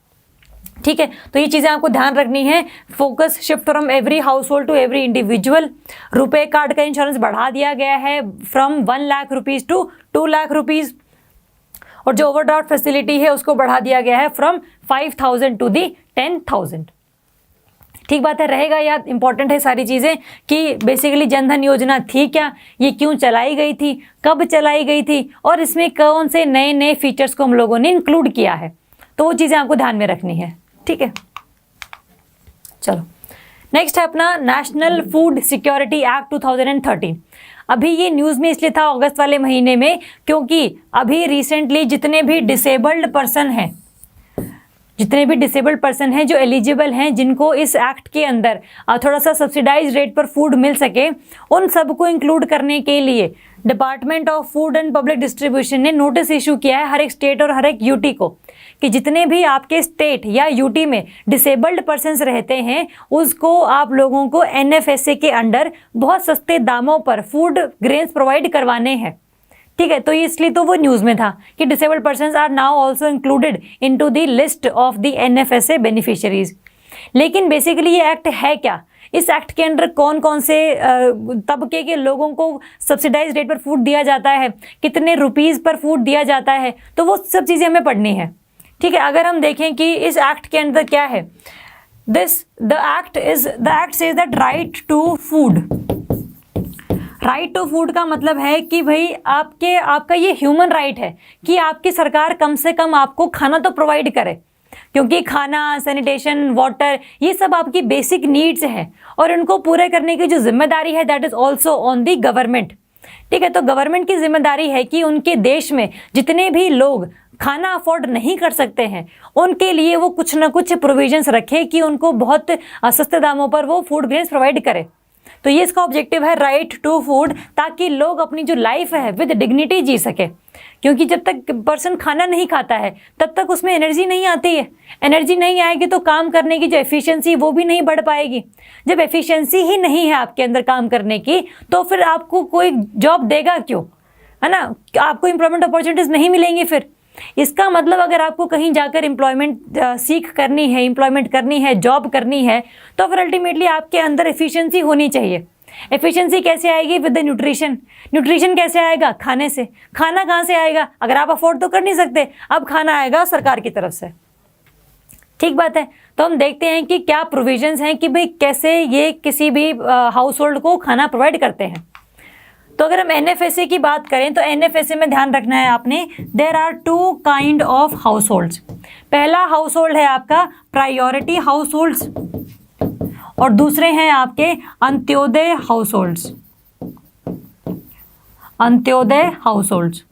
ठीक है, तो ये चीज़ें आपको ध्यान रखनी है। Focus shift from every household to every individual. RuPay card का इंश्योरेंस बढ़ा दिया गया है from 1 lakh rupees to 2 lakh rupees, और जो ओवरड्राफ्ट फैसिलिटी है उसको बढ़ा दिया गया है फ्रॉम 5,000 टू दी 10,000। ठीक बात है, रहेगा याद, इंपॉर्टेंट है सारी चीज़ें कि बेसिकली जनधन योजना थी क्या, ये क्यों चलाई गई थी, कब चलाई गई थी, और इसमें कौन से नए नए फीचर्स को हम लोगों ने इंक्लूड किया है, तो वो चीज़ें आपको ध्यान में रखनी है। ठीक है, चलो नेक्स्ट है अपना नेशनल फूड सिक्योरिटी एक्ट 2013। अभी ये न्यूज़ में इसलिए था अगस्त वाले महीने में, क्योंकि अभी रिसेंटली जितने भी डिसेबल्ड पर्सन हैं जो एलिजिबल हैं, जिनको इस एक्ट के अंदर थोड़ा सा सब्सिडाइज रेट पर फूड मिल सके, उन सबको इंक्लूड करने के लिए department of food and public distribution ने नोटिस इशू किया है हर एक स्टेट और हर एक यूटी को, कि जितने भी आपके स्टेट या यूटी में डिसेबल्ड पर्सन्स रहते हैं, उसको आप लोगों को एनएफएसए के अंडर बहुत सस्ते दामों पर फूड ग्रेन्स प्रोवाइड करवाने हैं। ठीक है, तो इसलिए तो वो न्यूज़ में था कि disabled persons are now also included into the list of the NFSA beneficiaries. लेकिन बेसिकली ये एक्ट है क्या, इस एक्ट के अंडर कौन कौन से तबके के लोगों को सब्सिडाइज रेट पर फूड दिया जाता है, कितने रुपीज़ पर फूड दिया जाता है, तो वो सब चीज़ें हमें पढ़नी है। ठीक है, अगर हम देखें कि इस एक्ट के अंदर क्या है, the act says that right to food. Right to food का मतलब है कि भाई आपका ये ह्यूमन राइट है कि आपकी सरकार कम से कम आपको खाना तो प्रोवाइड करे, क्योंकि खाना, सैनिटेशन, वाटर, ये सब आपकी बेसिक नीड्स हैं, और इनको पूरे करने की जो जिम्मेदारी है that is also on the government. ठीक है, तो गवर्नमेंट की जिम्मेदारी है कि उनके देश में जितने भी लोग खाना अफोर्ड नहीं कर सकते हैं, उनके लिए वो कुछ ना कुछ प्रोविजंस रखे कि उनको बहुत सस्ते दामों पर वो फूड ग्रेन्स प्रोवाइड करे। तो ये इसका ऑब्जेक्टिव है, राइट टू फूड, ताकि लोग अपनी जो लाइफ है विद डिग्निटी जी सके। क्योंकि जब तक पर्सन खाना नहीं खाता है तब तक उसमें एनर्जी नहीं आती है, एनर्जी नहीं आएगी तो काम करने की जो एफिशिएंसी वो भी नहीं बढ़ पाएगी। जब एफिशिएंसी ही नहीं है आपके अंदर काम करने की, तो फिर आपको कोई जॉब देगा क्यों, है ना, आपको एम्प्लॉयमेंट अपॉर्चुनिटीज़ नहीं मिलेंगी। फिर इसका मतलब अगर आपको कहीं जाकर एम्प्लॉयमेंट सीख करनी है, एम्प्लॉयमेंट करनी है, जॉब करनी है, तो फिर अल्टीमेटली आपके अंदर एफिशिएंसी होनी चाहिए। एफिशिएंसी कैसे आएगी? With the nutrition. न्यूट्रिशन कैसे आएगा? खाने से। खाना कहाँ से आएगा? अगर आप अफोर्ड तो कर नहीं सकते, अब खाना आएगा सरकार की तरफ से। ठीक बात है, तो हम देखते हैं कि क्या प्रोविजंस हैं कि भाई कैसे ये किसी भी हाउस होल्ड को खाना प्रोवाइड करते हैं। तो अगर हम एनएफएसए की बात करें तो एनएफएसए में ध्यान रखना है आपने, there are 2 kind of households. पहला हाउस होल्ड है आपका प्रायोरिटी हाउस होल्ड्स, और दूसरे हैं आपके Antyodaya households. Antyodaya households,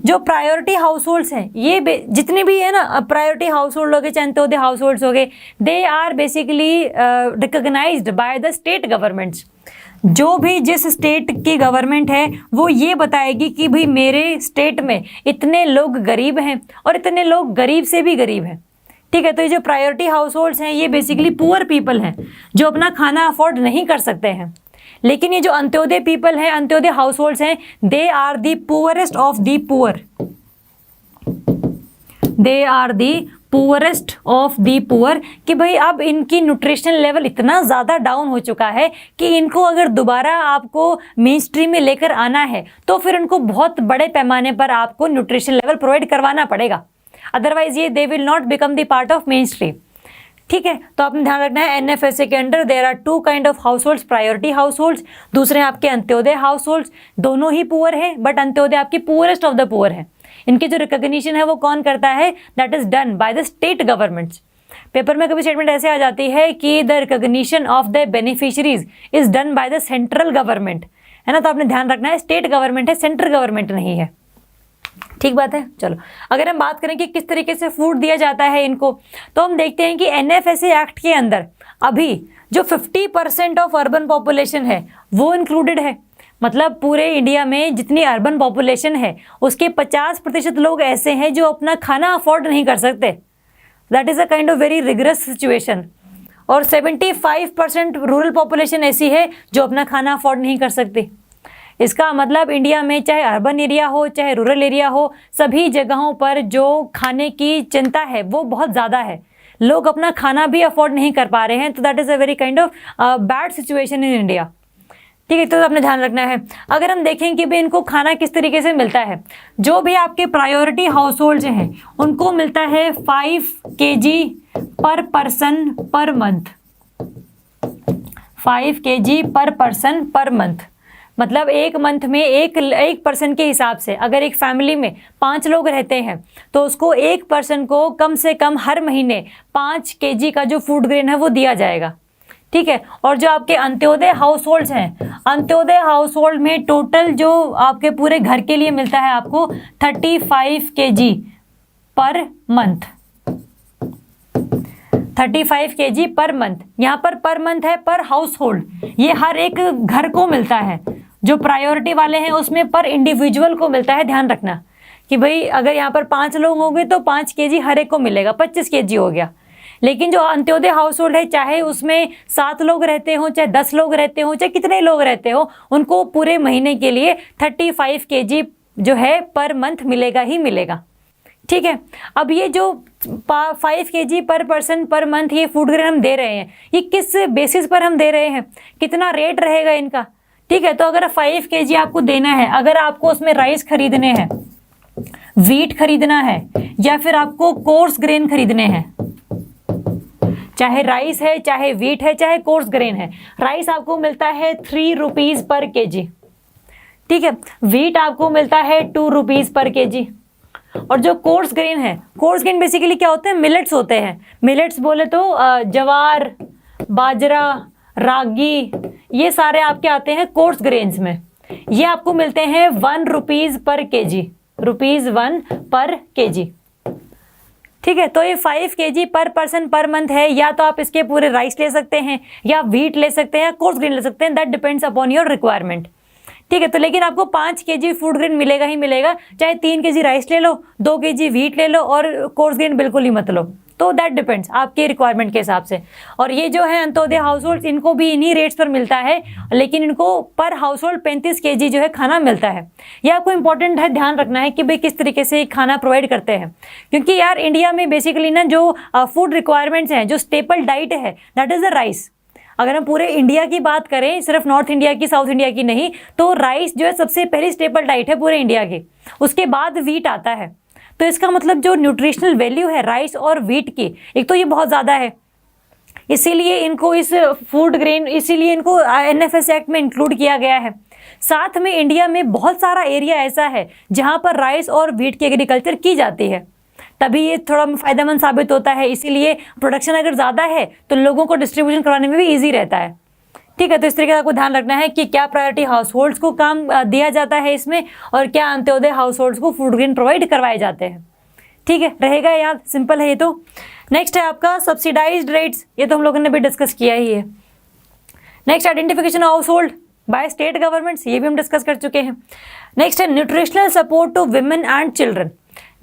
जो प्रायोरिटी हाउस होल्ड्स हैं, ये जितने भी है ना, प्रायोरिटी हाउस होल्ड हो गए चाहे अंत्योदय हाउस होल्ड्स हो गए, they are basically recognized by the state governments. जो भी जिस स्टेट की गवर्नमेंट है वो ये बताएगी कि भाई मेरे स्टेट में इतने लोग गरीब हैं और इतने लोग गरीब से भी गरीब हैं। ठीक है, तो ये जो प्रायोरिटी हाउस होल्ड्स हैं ये बेसिकली पुअर पीपल हैं जो अपना खाना अफोर्ड नहीं कर सकते हैं। लेकिन ये जो अंत्योदय पीपल हैं, अंत्योदय हाउस होल्ड्स हैं, they are the poorest of the poor. They are the poorest of the poor, कि भाई अब इनकी न्यूट्रिशनल लेवल इतना ज़्यादा डाउन हो चुका है कि इनको अगर दोबारा आपको मेन स्ट्रीम में लेकर आना है तो फिर उनको बहुत बड़े पैमाने पर आपको न्यूट्रिशन लेवल प्रोवाइड करवाना पड़ेगा, अदरवाइज ये they will not become the part of mainstream. ठीक है, तो आपने ध्यान रखना है एनएफएसए के under there are 2 kind of households, priority households, दूसरे आपके अंत्योदय हाउस होल्ड्स। दोनों ही पुअर है, बट अंत्योदय आपकी पुअरेस्ट ऑफ द पुअर है। इनकी जो रिकॉग्निशन है वो कौन करता है? That is done by the state governments. Paper में कभी स्टेटमेंट ऐसे आ जाती है कि the recognition of the beneficiaries is done by the central government, है ना, तो आपने ध्यान रखना है स्टेट गवर्नमेंट है, सेंट्रल गवर्नमेंट नहीं है। ठीक बात है। चलो अगर हम बात करें कि किस तरीके से फूड दिया जाता है इनको, तो हम देखते हैं कि एनएफएसए एक्ट के अंदर अभी जो 50% ऑफ अर्बन पॉपुलेशन है वो इंक्लूडेड है। मतलब पूरे इंडिया में जितनी अर्बन पॉपुलेशन है उसके 50% लोग ऐसे हैं जो अपना खाना अफोर्ड नहीं कर सकते। That is a kind of very rigorous situation. और 75% रूरल पॉपुलेशन ऐसी है जो अपना खाना अफोर्ड नहीं कर सकती। इसका मतलब इंडिया में चाहे अर्बन एरिया हो चाहे रूरल एरिया हो, सभी जगहों पर जो खाने की चिंता है वो बहुत ज़्यादा है, लोग अपना खाना भी अफोर्ड नहीं कर पा रहे हैं। तो that is a very kind of bad situation in India. ठीक है, तो आपने ध्यान रखना है। अगर हम देखें कि भाई इनको खाना किस तरीके से मिलता है, जो भी आपके प्रायोरिटी हाउस होल्ड हैं उनको मिलता है 5 kg पर पर्सन पर मंथ। 5 kg पर पर्सन पर मंथ, मतलब एक मंथ में एक पर्सन के हिसाब से अगर एक फैमिली में 5 लोग रहते हैं तो उसको एक पर्सन को कम से कम हर महीने 5 kg का जो फूड ग्रेन है वो दिया जाएगा। ठीक है, और जो आपके अंत्योदय हाउस होल्ड्स हैं, अंत्योदय हाउस होल्ड में टोटल जो आपके पूरे घर के लिए मिलता है आपको 35 kg per month. 35 kg per month, यहाँ पर मंथ है पर हाउस होल्ड, ये हर एक घर को मिलता है। जो प्रायोरिटी वाले हैं उसमें पर इंडिविजुअल को मिलता है। ध्यान रखना कि भाई अगर यहाँ पर 5 लोग होंगे तो 5 kg हर एक को मिलेगा, 25 kg हो गया। लेकिन जो अंत्योदय हाउस होल्ड है, चाहे उसमें 7 लोग रहते हो, चाहे 10 लोग रहते हो, चाहे कितने लोग रहते हो, उनको पूरे महीने के लिए 35 kg जो है पर मंथ मिलेगा ही मिलेगा। ठीक है, अब ये जो 5 kg पर पर्सन पर मंथ ये फूड ग्रेन हम दे रहे हैं, ये किस बेसिस पर हम दे रहे हैं, कितना रेट रहेगा इनका। ठीक है, तो अगर 5 kg आपको देना है, अगर आपको उसमें राइस खरीदने हैं, वीट खरीदना है, या फिर आपको कोर्स ग्रेन खरीदने हैं, चाहे राइस है, चाहे वीट है, चाहे कोर्स ग्रेन है। राइस आपको मिलता है 3 रुपीज़ पर kg। ठीक है, वीट आपको मिलता है 2 रुपीज़ पर kg। और जो कोर्स ग्रेन है, कोर्स ग्रेन बेसिकली क्या होते हैं, मिलेट्स होते हैं। मिलेट्स बोले तो जवार, बाजरा, रागी, ये सारे आपके आते हैं कोर्स ग्रेन्स में। ये आपको मिलते हैं 1 रुपीज़ पर kg, ₹1 पर kg। ठीक है, तो ये 5 kg पर पर्सन पर मंथ है। या तो आप इसके पूरे राइस ले सकते हैं, या वीट ले सकते हैं, या कोर्स ग्रेन ले सकते हैं, that depends upon your requirement. ठीक है, तो लेकिन आपको 5 kg फूड ग्रेन मिलेगा ही मिलेगा, चाहे 3 kg राइस ले लो, 2 kg वीट ले लो, और कोर्स ग्रेन बिल्कुल ही मत लो। तो दैट डिपेंड्स आपके रिक्वायरमेंट के हिसाब से। और ये जो है अंत्योदय हाउस होल्ड, इनको भी इन्हीं रेट्स पर मिलता है, लेकिन इनको पर हाउस होल्ड 35 kg जो है खाना मिलता है। ये आपको इंपॉर्टेंट है, ध्यान रखना है कि भाई किस तरीके से खाना प्रोवाइड करते हैं। क्योंकि यार इंडिया में बेसिकली ना जो फूड रिक्वायरमेंट्स हैं, जो स्टेपल डाइट है, दैट इज़ द राइस। अगर हम पूरे इंडिया की बात करें, सिर्फ नॉर्थ इंडिया की, साउथ इंडिया की नहीं, तो राइस जो है सबसे पहली स्टेपल डाइट है पूरे इंडिया की। उसके बाद वीट आता है। तो इसका मतलब जो न्यूट्रिशनल वैल्यू है राइस और वीट की, एक तो ये बहुत ज़्यादा है, इसीलिए इनको इस फूड ग्रेन, इसीलिए इनको एनएफएस एक्ट में इंक्लूड किया गया है। साथ में इंडिया में बहुत सारा एरिया ऐसा है जहाँ पर राइस और वीट की एग्रीकल्चर की जाती है, तभी ये थोड़ा फ़ायदेमंद साबित होता है। इसीलिए प्रोडक्शन अगर ज़्यादा है तो लोगों को डिस्ट्रीब्यूशन कराने में भी ईजी रहता है। ठीक है, तो इस तरीके का आपको ध्यान रखना है कि क्या प्रायोरिटी हाउस होल्ड्स को काम दिया जाता है इसमें, और क्या अंत्योदय हाउस होल्ड्स को फूड ग्रेन प्रोवाइड करवाए जाते हैं। ठीक है, रहेगा याद, सिंपल है ये तो। नेक्स्ट है आपका सब्सिडाइज्ड रेट्स, ये तो हम लोगों ने भी डिस्कस किया ही है। Next identification of household by state governments, ये भी हम डिस्कस कर चुके हैं। नेक्स्ट है nutritional support to women and children.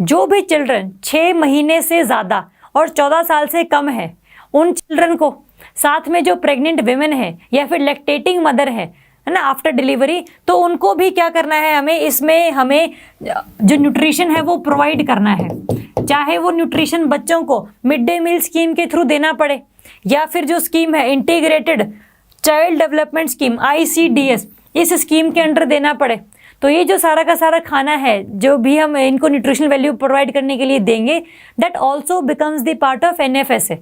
जो भी चिल्ड्रन 6 महीने से ज़्यादा और 14 साल से कम है, उन चिल्ड्रन को, साथ में जो प्रेग्नेंट विमेन है या फिर लैक्टेटिंग मदर है ना आफ्टर डिलीवरी, तो उनको भी क्या करना है, हमें इसमें हमें जो न्यूट्रिशन है वो प्रोवाइड करना है। चाहे वो न्यूट्रिशन बच्चों को मिड डे मील स्कीम के थ्रू देना पड़े, या फिर जो स्कीम है integrated child development scheme ICDS, इस स्कीम के अंडर देना पड़े। तो ये जो सारा का सारा खाना है जो भी हम इनको न्यूट्रिशनल वैल्यू प्रोवाइड करने के लिए देंगे, that also becomes the part of NFSA।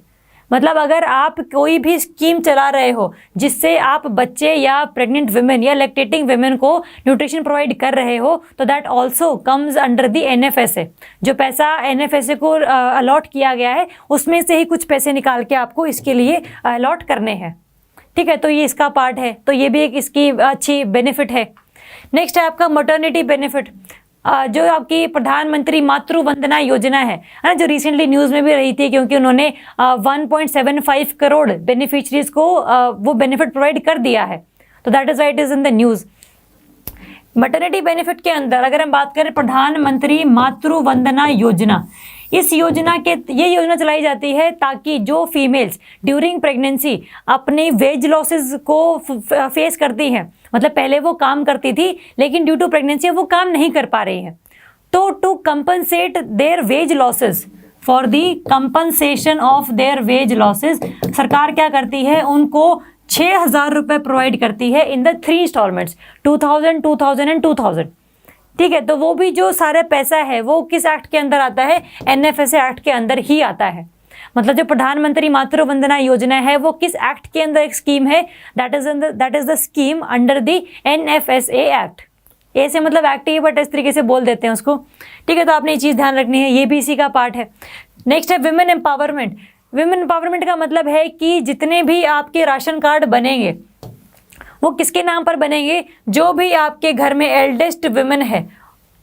मतलब अगर आप कोई भी स्कीम चला रहे हो जिससे आप बच्चे या प्रेग्नेंट वुमेन या लैक्टेटिंग वुमेन को न्यूट्रिशन प्रोवाइड कर रहे हो, तो that also comes under the NFSA। जो पैसा NFSA को अलॉट किया गया है उसमें से ही कुछ पैसे निकाल के आपको इसके लिए अलॉट करने हैं। ठीक है, तो ये इसका पार्ट है, तो ये भी एक इसकी अच्छी बेनिफिट है। नेक्स्ट है आपका मटर्निटी बेनिफिट, जो आपकी प्रधानमंत्री मातृ वंदना योजना है ना, जो रिसेंटली न्यूज़ में भी रही थी, क्योंकि उन्होंने 1.75 करोड़ बेनिफिशरीज को वो बेनिफिट प्रोवाइड कर दिया है, तो that is why it is in the news. Maternity benefit के अंदर अगर हम बात करें प्रधानमंत्री मातृ वंदना योजना, इस योजना के ये योजना चलाई जाती है ताकि जो फीमेल्स ड्यूरिंग प्रेगनेंसी अपनी वेज लॉसेस को फेस करती हैं, मतलब पहले वो काम करती थी लेकिन ड्यू टू प्रेगनेंसी वो काम नहीं कर पा रही हैं, तो to compensate their wage losses, for the compensation of their wage losses, सरकार क्या करती है, उनको 6,000 रुपये प्रोवाइड करती है इन द 3 इंस्टॉलमेंट्स, 2000, 2000 एंड 2000। ठीक है, तो वो भी जो सारा पैसा है वो किस एक्ट के अंदर आता है, NFSA एक्ट के अंदर ही आता है। मतलब जो प्रधानमंत्री मातृ वंदना योजना है वो किस एक्ट के अंदर एक स्कीम है, that is the scheme under the NFSA act. A से मतलब एक्ट ही, बट इस तरीके से बोल देते हैं उसको। ठीक है, तो आपने ये चीज़ ध्यान रखनी है, ये भी इसी का पार्ट है। नेक्स्ट है विमेन एम्पावरमेंट। विमेन एम्पावरमेंट का मतलब है कि जितने भी आपके राशन कार्ड बनेंगे वो किसके नाम पर बनेंगे, जो भी आपके घर में एल्डेस्ट वुमेन है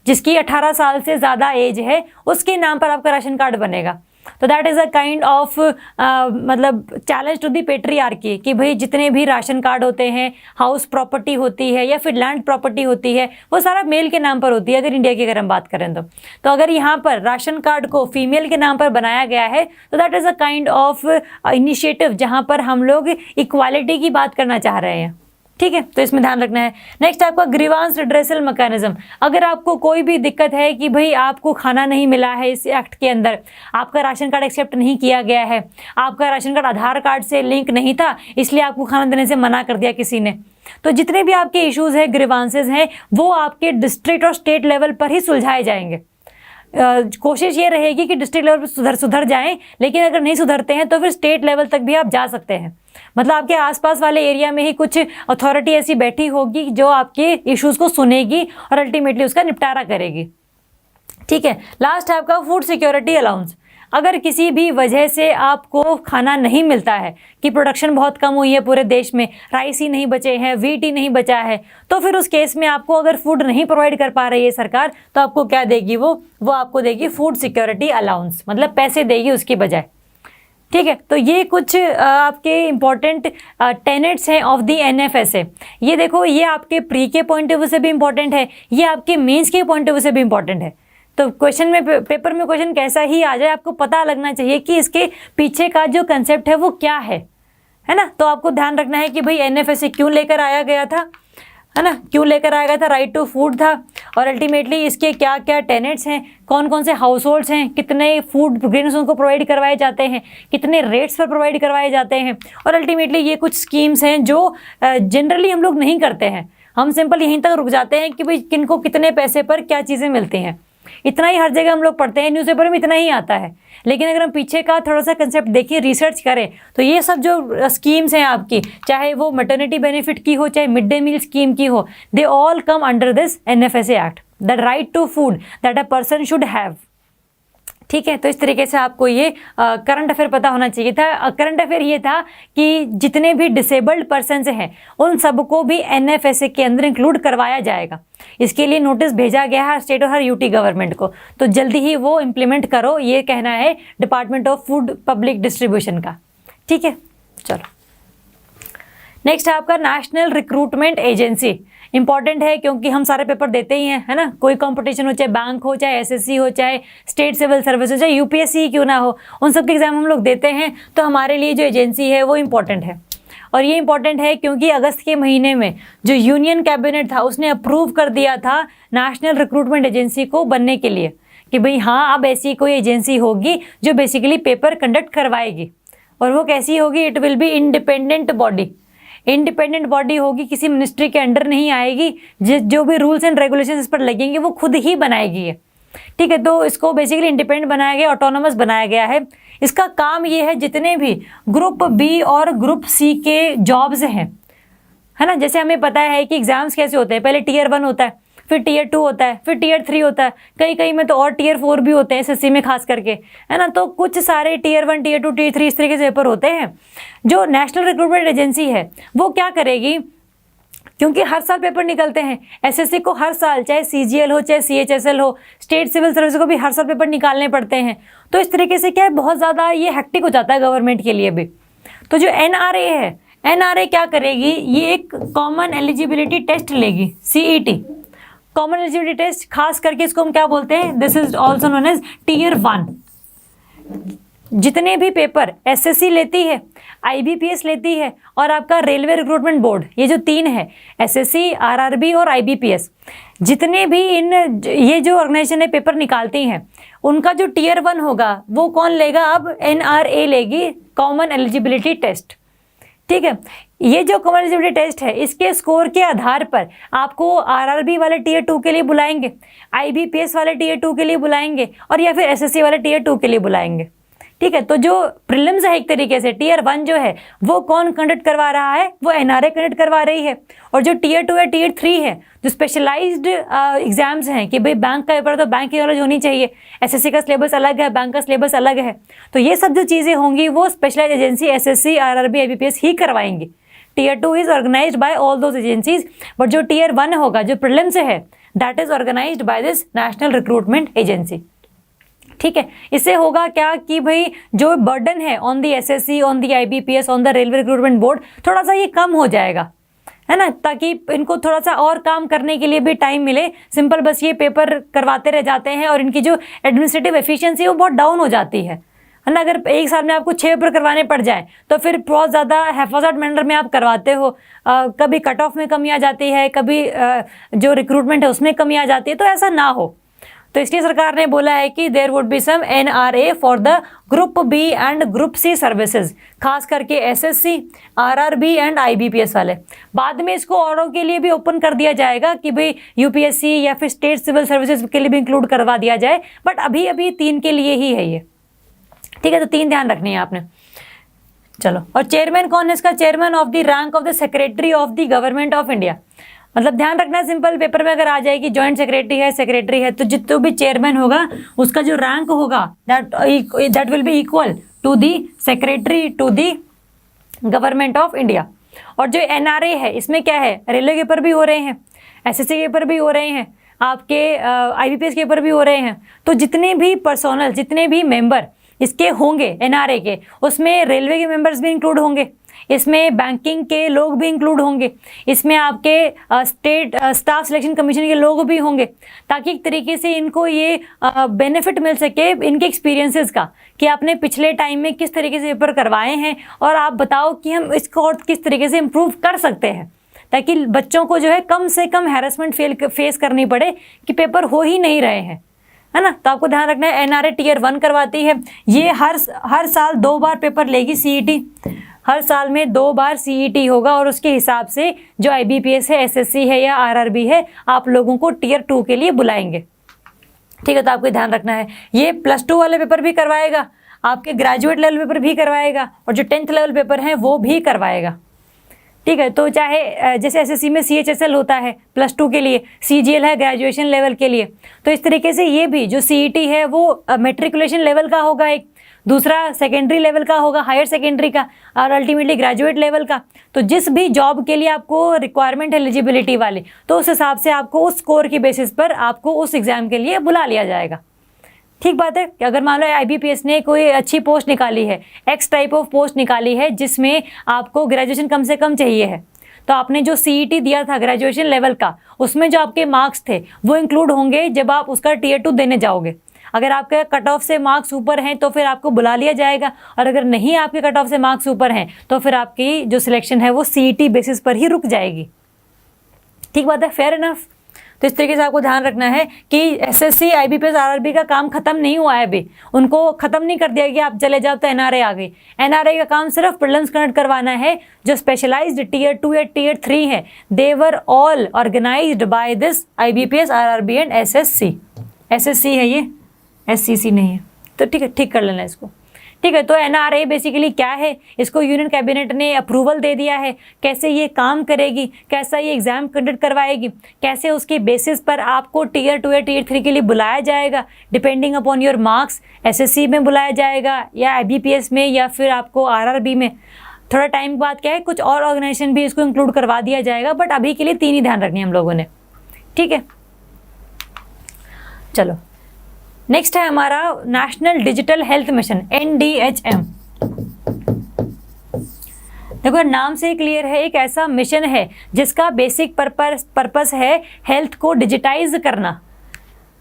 जिसकी 18 साल से ज़्यादा एज है उसके नाम पर आपका राशन कार्ड बनेगा। तो that is a kind of मतलब चैलेंज टू दी पेट्रियार्की कि भाई जितने भी राशन कार्ड होते हैं, हाउस प्रॉपर्टी होती है या फिर लैंड प्रॉपर्टी होती है, वो सारा मेल के नाम पर होती है अगर इंडिया की अगर हम बात करें तो अगर यहाँ पर राशन कार्ड को फीमेल के नाम पर बनाया गया है तो that is a kind of initiative जहाँ पर हम लोग इक्वालिटी की बात करना चाह रहे हैं। ठीक है, तो इसमें ध्यान रखना है। नेक्स्ट आपका ग्रीवांस रिड्रेसल मैकेनिज्म। अगर आपको कोई भी दिक्कत है कि भाई आपको खाना नहीं मिला है इस एक्ट के अंदर, आपका राशन कार्ड एक्सेप्ट नहीं किया गया है, आपका राशन कार्ड आधार कार्ड से लिंक नहीं था इसलिए आपको खाना देने से मना कर दिया किसी ने, तो जितने भी आपके इश्यूज हैं, ग्रीवांसेस हैं, वो आपके डिस्ट्रिक्ट और स्टेट लेवल पर ही सुलझाए जाएंगे। कोशिश ये रहेगी कि डिस्ट्रिक्ट लेवल पर सुधर जाएं, लेकिन अगर नहीं सुधरते हैं तो फिर स्टेट लेवल तक भी आप जा सकते हैं। मतलब आपके आसपास वाले एरिया में ही कुछ अथॉरिटी ऐसी बैठी होगी जो आपके इश्यूज को सुनेगी और अल्टीमेटली उसका निपटारा करेगी। ठीक है, लास्ट है आपका फूड सिक्योरिटी अलाउंस। अगर किसी भी वजह से आपको खाना नहीं मिलता है कि प्रोडक्शन बहुत कम हुई है पूरे देश में, राइस ही नहीं बचे हैं, वीट ही नहीं बचा है, तो फिर उस केस में आपको अगर फूड नहीं प्रोवाइड कर पा रही है सरकार, तो आपको क्या देगी, वो आपको देगी फूड सिक्योरिटी अलाउंस, मतलब पैसे देगी उसकी बजाय। ठीक है, तो ये कुछ आपके इम्पॉर्टेंट टेनेट्स हैं ऑफ दी NFSA। ये देखो, ये आपके प्री के पॉइंट ऑफ व्यू से भी इम्पॉर्टेंट है, ये आपके मेंस के पॉइंट ऑफ व्यू से भी इम्पॉर्टेंट है। तो क्वेश्चन में पेपर में क्वेश्चन कैसा ही आ जाए, आपको पता लगना चाहिए कि इसके पीछे का जो कंसेप्ट है वो क्या है ना। तो आपको ध्यान रखना है कि भाई NFSA क्यों लेकर आया गया था, है ना, क्यों लेकर आया गया था, राइट टू फूड था, और अल्टीमेटली इसके क्या क्या टेनेट्स हैं, कौन कौन से हाउस होल्ड्स हैं, कितने फूड ग्रेन्स उनको प्रोवाइड करवाए जाते हैं, कितने रेट्स पर प्रोवाइड करवाए जाते हैं, और अल्टीमेटली ये कुछ स्कीम्स हैं जो जनरली हम लोग नहीं करते हैं। हम सिंपल यहीं तक रुक जाते हैं कि भाई किनको कितने पैसे पर क्या चीज़ें मिलती हैं, इतना ही हर जगह हम लोग पढ़ते हैं, न्यूज़पेपर में इतना ही आता है। लेकिन अगर हम पीछे का थोड़ा सा कंसेप्ट देखें, रिसर्च करें, तो ये सब जो स्कीम्स हैं आपकी, चाहे वो मैटरनिटी बेनिफिट की हो, चाहे मिड डे मील स्कीम की हो, they all come under this NFSA act, the right to food that a person should have. ठीक है, तो इस तरीके से आपको ये करंट अफेयर पता होना चाहिए था। करंट अफेयर ये था कि जितने भी डिसेबल्ड पर्सन्स हैं उन सबको भी NFSA के अंदर इंक्लूड करवाया जाएगा। इसके लिए नोटिस भेजा गया है स्टेट और हर UT गवर्नमेंट को, तो जल्दी ही वो इम्प्लीमेंट करो, ये कहना है department of food public distribution का। ठीक है, चलो नेक्स्ट है आपका नेशनल रिक्रूटमेंट एजेंसी। इंपॉर्टेंट है क्योंकि हम सारे पेपर देते ही हैं, है ना, कोई कंपटीशन हो, चाहे बैंक हो, चाहे SSC हो, चाहे स्टेट सिविल सर्विस हो, चाहे UPSC ही क्यों ना हो, उन सब के एग्जाम हम लोग देते हैं। तो हमारे लिए जो एजेंसी है वो इम्पॉर्टेंट है, और ये इम्पॉर्टेंट है क्योंकि अगस्त के महीने में जो यूनियन कैबिनेट था उसने अप्रूव कर दिया था नेशनल रिक्रूटमेंट एजेंसी को बनने के लिए, कि भाई हाँ, अब ऐसी कोई एजेंसी होगी जो बेसिकली पेपर कंडक्ट करवाएगी। और वो कैसी होगी, it will be independent body, independent body होगी, किसी मिनिस्ट्री के अंडर नहीं आएगी, जो भी रूल्स एंड रेगुलेशंस इस पर लगेंगे वो खुद ही बनाएगी। ठीक है, तो इसको बेसिकली इंडिपेंडेंट बनाया गया, ऑटोनोमस बनाया गया है। इसका काम ये है जितने भी ग्रुप बी और ग्रुप सी के जॉब्स हैं, है ना, जैसे हमें पता है कि एग्जाम्स कैसे होते हैं, पहले टीयर 1 होता है, फिर टीयर 2 होता है, फिर टीयर 3 होता है, कई कई में तो और टीयर 4 भी होते हैं एसएससी में खास करके, है ना। तो कुछ सारे टीयर 1, टीयर 2, टीयर 3 इस तरीके से पेपर होते हैं। जो नेशनल रिक्रूटमेंट एजेंसी है वो क्या करेगी, क्योंकि हर साल पेपर निकलते हैं एसएससी को, हर साल चाहे सीजीएल हो चाहे सीएचएसएल हो, स्टेट सिविल सर्विस को भी हर साल पेपर निकालने पड़ते हैं। तो इस तरीके से क्या है, बहुत ज़्यादा ये हेक्टिक हो जाता है गवर्नमेंट के लिए भी। तो जो एनआरए है, एनआरए क्या करेगी, ये एक कॉमन एलिजिबिलिटी टेस्ट लेगी, सीईटी, कॉमन एलिजिबिलिटी टेस्ट। खास करके इसको हम क्या बोलते हैं, this is also known as tier 1। जितने भी पेपर एसएससी लेती है, आईबीपीएस लेती है और आपका रेलवे रिक्रूटमेंट बोर्ड, ये जो 3 है, एसएससी, आरआरबी और आईबीपीएस, जितने भी ये जो ऑर्गेनाइजेशन है पेपर निकालती हैं, उनका जो टीयर 1 होगा वो कौन लेगा, अब एनआरए लेगी, कॉमन एलिजिबिलिटी टेस्ट। ठीक है, ये जो कॉमन एलिजिबिलिटी टेस्ट है, इसके स्कोर के आधार पर आपको आरआरबी वाले टीयर 2 के लिए बुलाएंगे, आईबीपीएस वाले टीयर 2 के लिए बुलाएंगे, और या फिर एसएससी वाले टीयर 2 के लिए बुलाएंगे। ठीक है, तो जो प्रीलिम्स है एक तरीके से टीयर 1 जो है वो कौन कंडक्ट करवा रहा है, वो एनआरए कंडक्ट करवा रही है। और जो टीयर 2 है, टीयर 3 है, जो स्पेशलाइज्ड एग्जाम्स हैं कि भाई बैंक का पेपर तो बैंक की नॉलेज होनी चाहिए, एसएससी का सिलेबस अलग है, बैंक का सिलेबस अलग है, तो ये सब जो चीज़ें होंगी वो specialized agency SSC, RRB, IBPS ही करवाएंगी। Tier 2 is organized by all those agencies, but जो टीयर 1 होगा, जो प्रीलिम्स है, that is organized by this national recruitment agency. ठीक है, इससे होगा क्या कि भाई जो बर्डन है on the SSC, on the IBPS, on the railway recruitment board, थोड़ा सा ये कम हो जाएगा, है ना, ताकि इनको थोड़ा सा और काम करने के लिए भी टाइम मिले। सिंपल बस ये पेपर करवाते रह जाते हैं और इनकी जो एडमिनिस्ट्रेटिव एफिशिएंसी है वो बहुत डाउन हो जाती है ना। अगर एक साल में आपको 6 पेपर करवाने पड़ जाए तो फिर बहुत ज़्यादा हैफाजत मैनर में आप करवाते हो, कभी कट ऑफ में कमी आ जाती है, कभी जो रिक्रूटमेंट है उसमें कमी आ जाती है, तो ऐसा ना हो। तो इसलिए सरकार ने बोला है कि there would be some NRA for the group B and group C services, खास करके एसएससी, आरआरबी एंड आईबीपीएस वाले। बाद में इसको औरों के लिए भी ओपन कर दिया जाएगा कि भाई यूपीएससी या फिर स्टेट सिविल सर्विसेज के लिए भी इंक्लूड करवा दिया जाए, बट अभी अभी 3 के लिए ही है ये। ठीक है, तो 3 ध्यान रखनी है आपने। चलो, और चेयरमैन कौन है इसका, chairman of the rank of the secretary of the government of India. मतलब ध्यान रखना, सिंपल पेपर में अगर आ जाएगी जॉइंट सेक्रेटरी है, तो जितना भी चेयरमैन होगा उसका जो रैंक होगा that will be equal to the secretary to the government of India. और जो एनआरए है, इसमें क्या है, रेलवे के पेपर भी हो रहे हैं, एसएससी के पेपर भी हो रहे हैं, आपके आईबीपीएस के पेपर भी हो रहे हैं। तो जितने भी पर्सोनल, जितने भी मेंबर इसके होंगे एनआरए के, उसमें रेलवे के मेंबर्स भी इंक्लूड होंगे, इसमें बैंकिंग के लोग भी इंक्लूड होंगे, इसमें आपके स्टेट स्टाफ सिलेक्शन कमीशन के लोग भी होंगे, ताकि एक तरीके से इनको ये बेनिफिट मिल सके इनके एक्सपीरियंसेस का, कि आपने पिछले टाइम में किस तरीके से पेपर करवाए हैं और आप बताओ कि हम इसको और किस तरीके से इम्प्रूव कर सकते हैं, ताकि बच्चों को जो है कम से कम हैरेसमेंट फेस करनी पड़े कि पेपर हो ही नहीं रहे हैं, है ना। तो आपको ध्यान रखना है, एनआरए टीयर 1 करवाती है, ये हर साल 2 बार पेपर लेगी सीईटी, हर साल में 2 बार सीईटी होगा, और उसके हिसाब से जो आईबीपीएस है, एसएससी है या आरआरबी है, आप लोगों को टीयर 2 के लिए बुलाएंगे। ठीक है, तो आपको ध्यान रखना है, ये +2 वाले पेपर भी करवाएगा, आपके ग्रेजुएट लेवल पेपर भी करवाएगा, और जो 10th लेवल पेपर हैं वो भी करवाएगा। ठीक है, तो चाहे जैसे एसएससी में सीएचएसएल होता है +2 के लिए, सीजीएल है ग्रेजुएशन लेवल के लिए, तो इस तरीके से ये भी जो सीईटी है वो मेट्रिकुलेशन लेवल का होगा, एक दूसरा सेकेंडरी लेवल का होगा, हायर सेकेंडरी का, और अल्टीमेटली ग्रेजुएट लेवल का। तो जिस भी जॉब के लिए आपको रिक्वायरमेंट है एलिजिबिलिटी वाली, तो उस हिसाब से आपको उस स्कोर की बेसिस पर आपको उस एग्जाम के लिए बुला लिया जाएगा। ठीक बात है कि अगर मान लो आईबीपीएस ने कोई अच्छी पोस्ट निकाली है, एक्स टाइप ऑफ पोस्ट निकाली है जिसमें आपको ग्रेजुएशन कम से कम चाहिए है, तो आपने जो सीईटी दिया था ग्रेजुएशन लेवल का, उसमें जो आपके मार्क्स थे वो इंक्लूड होंगे जब आप उसका टीयर 2 देने जाओगे। अगर आपके कट ऑफ से मार्क्स ऊपर हैं तो फिर आपको बुला लिया जाएगा, और अगर नहीं आपके कट ऑफ से मार्क्स ऊपर हैं तो फिर आपकी जो सिलेक्शन है वो सीईटी बेसिस पर ही रुक जाएगी। ठीक बात है, फेयर इनफ। तो इस तरीके से आपको ध्यान रखना है कि एसएससी, आईबीपीएस, आरआरबी का काम खत्म नहीं हुआ है अभी, उनको खत्म नहीं कर दिया गया आप चले जाओ तो एनआरए आ गई। एनआरए का काम सिर्फ प्रीलिम्स कंडक्ट करवाना है। जो स्पेशलाइज्ड टीयर 2 या टीयर 3 है, they were all organised by this IBPS, RRB and SSC. SSC है ये, SCC नहीं है, तो ठीक है, ठीक कर लेना इसको। ठीक है, तो NRA बेसिकली क्या है, इसको यूनियन कैबिनेट ने अप्रूवल दे दिया है, कैसे ये काम करेगी, कैसा ये एग्ज़ाम कंडक्ट करवाएगी, कैसे उसके बेसिस पर आपको Tier 2 या Tier 3 के लिए बुलाया जाएगा, depending upon your marks, SSC में बुलाया जाएगा या IBPS में या फिर आपको RRB में। थोड़ा टाइम बाद क्या है, कुछ और ऑर्गेनाइजेशन भी इसको इंक्लूड करवा दिया जाएगा, बट अभी के लिए 3 ही ध्यान रखनी है हम लोगों ने। ठीक है, चलो नेक्स्ट है हमारा national digital health mission, NDHM। देखो नाम से क्लियर है, एक ऐसा मिशन है जिसका बेसिक पर्पस है हेल्थ को डिजिटाइज करना।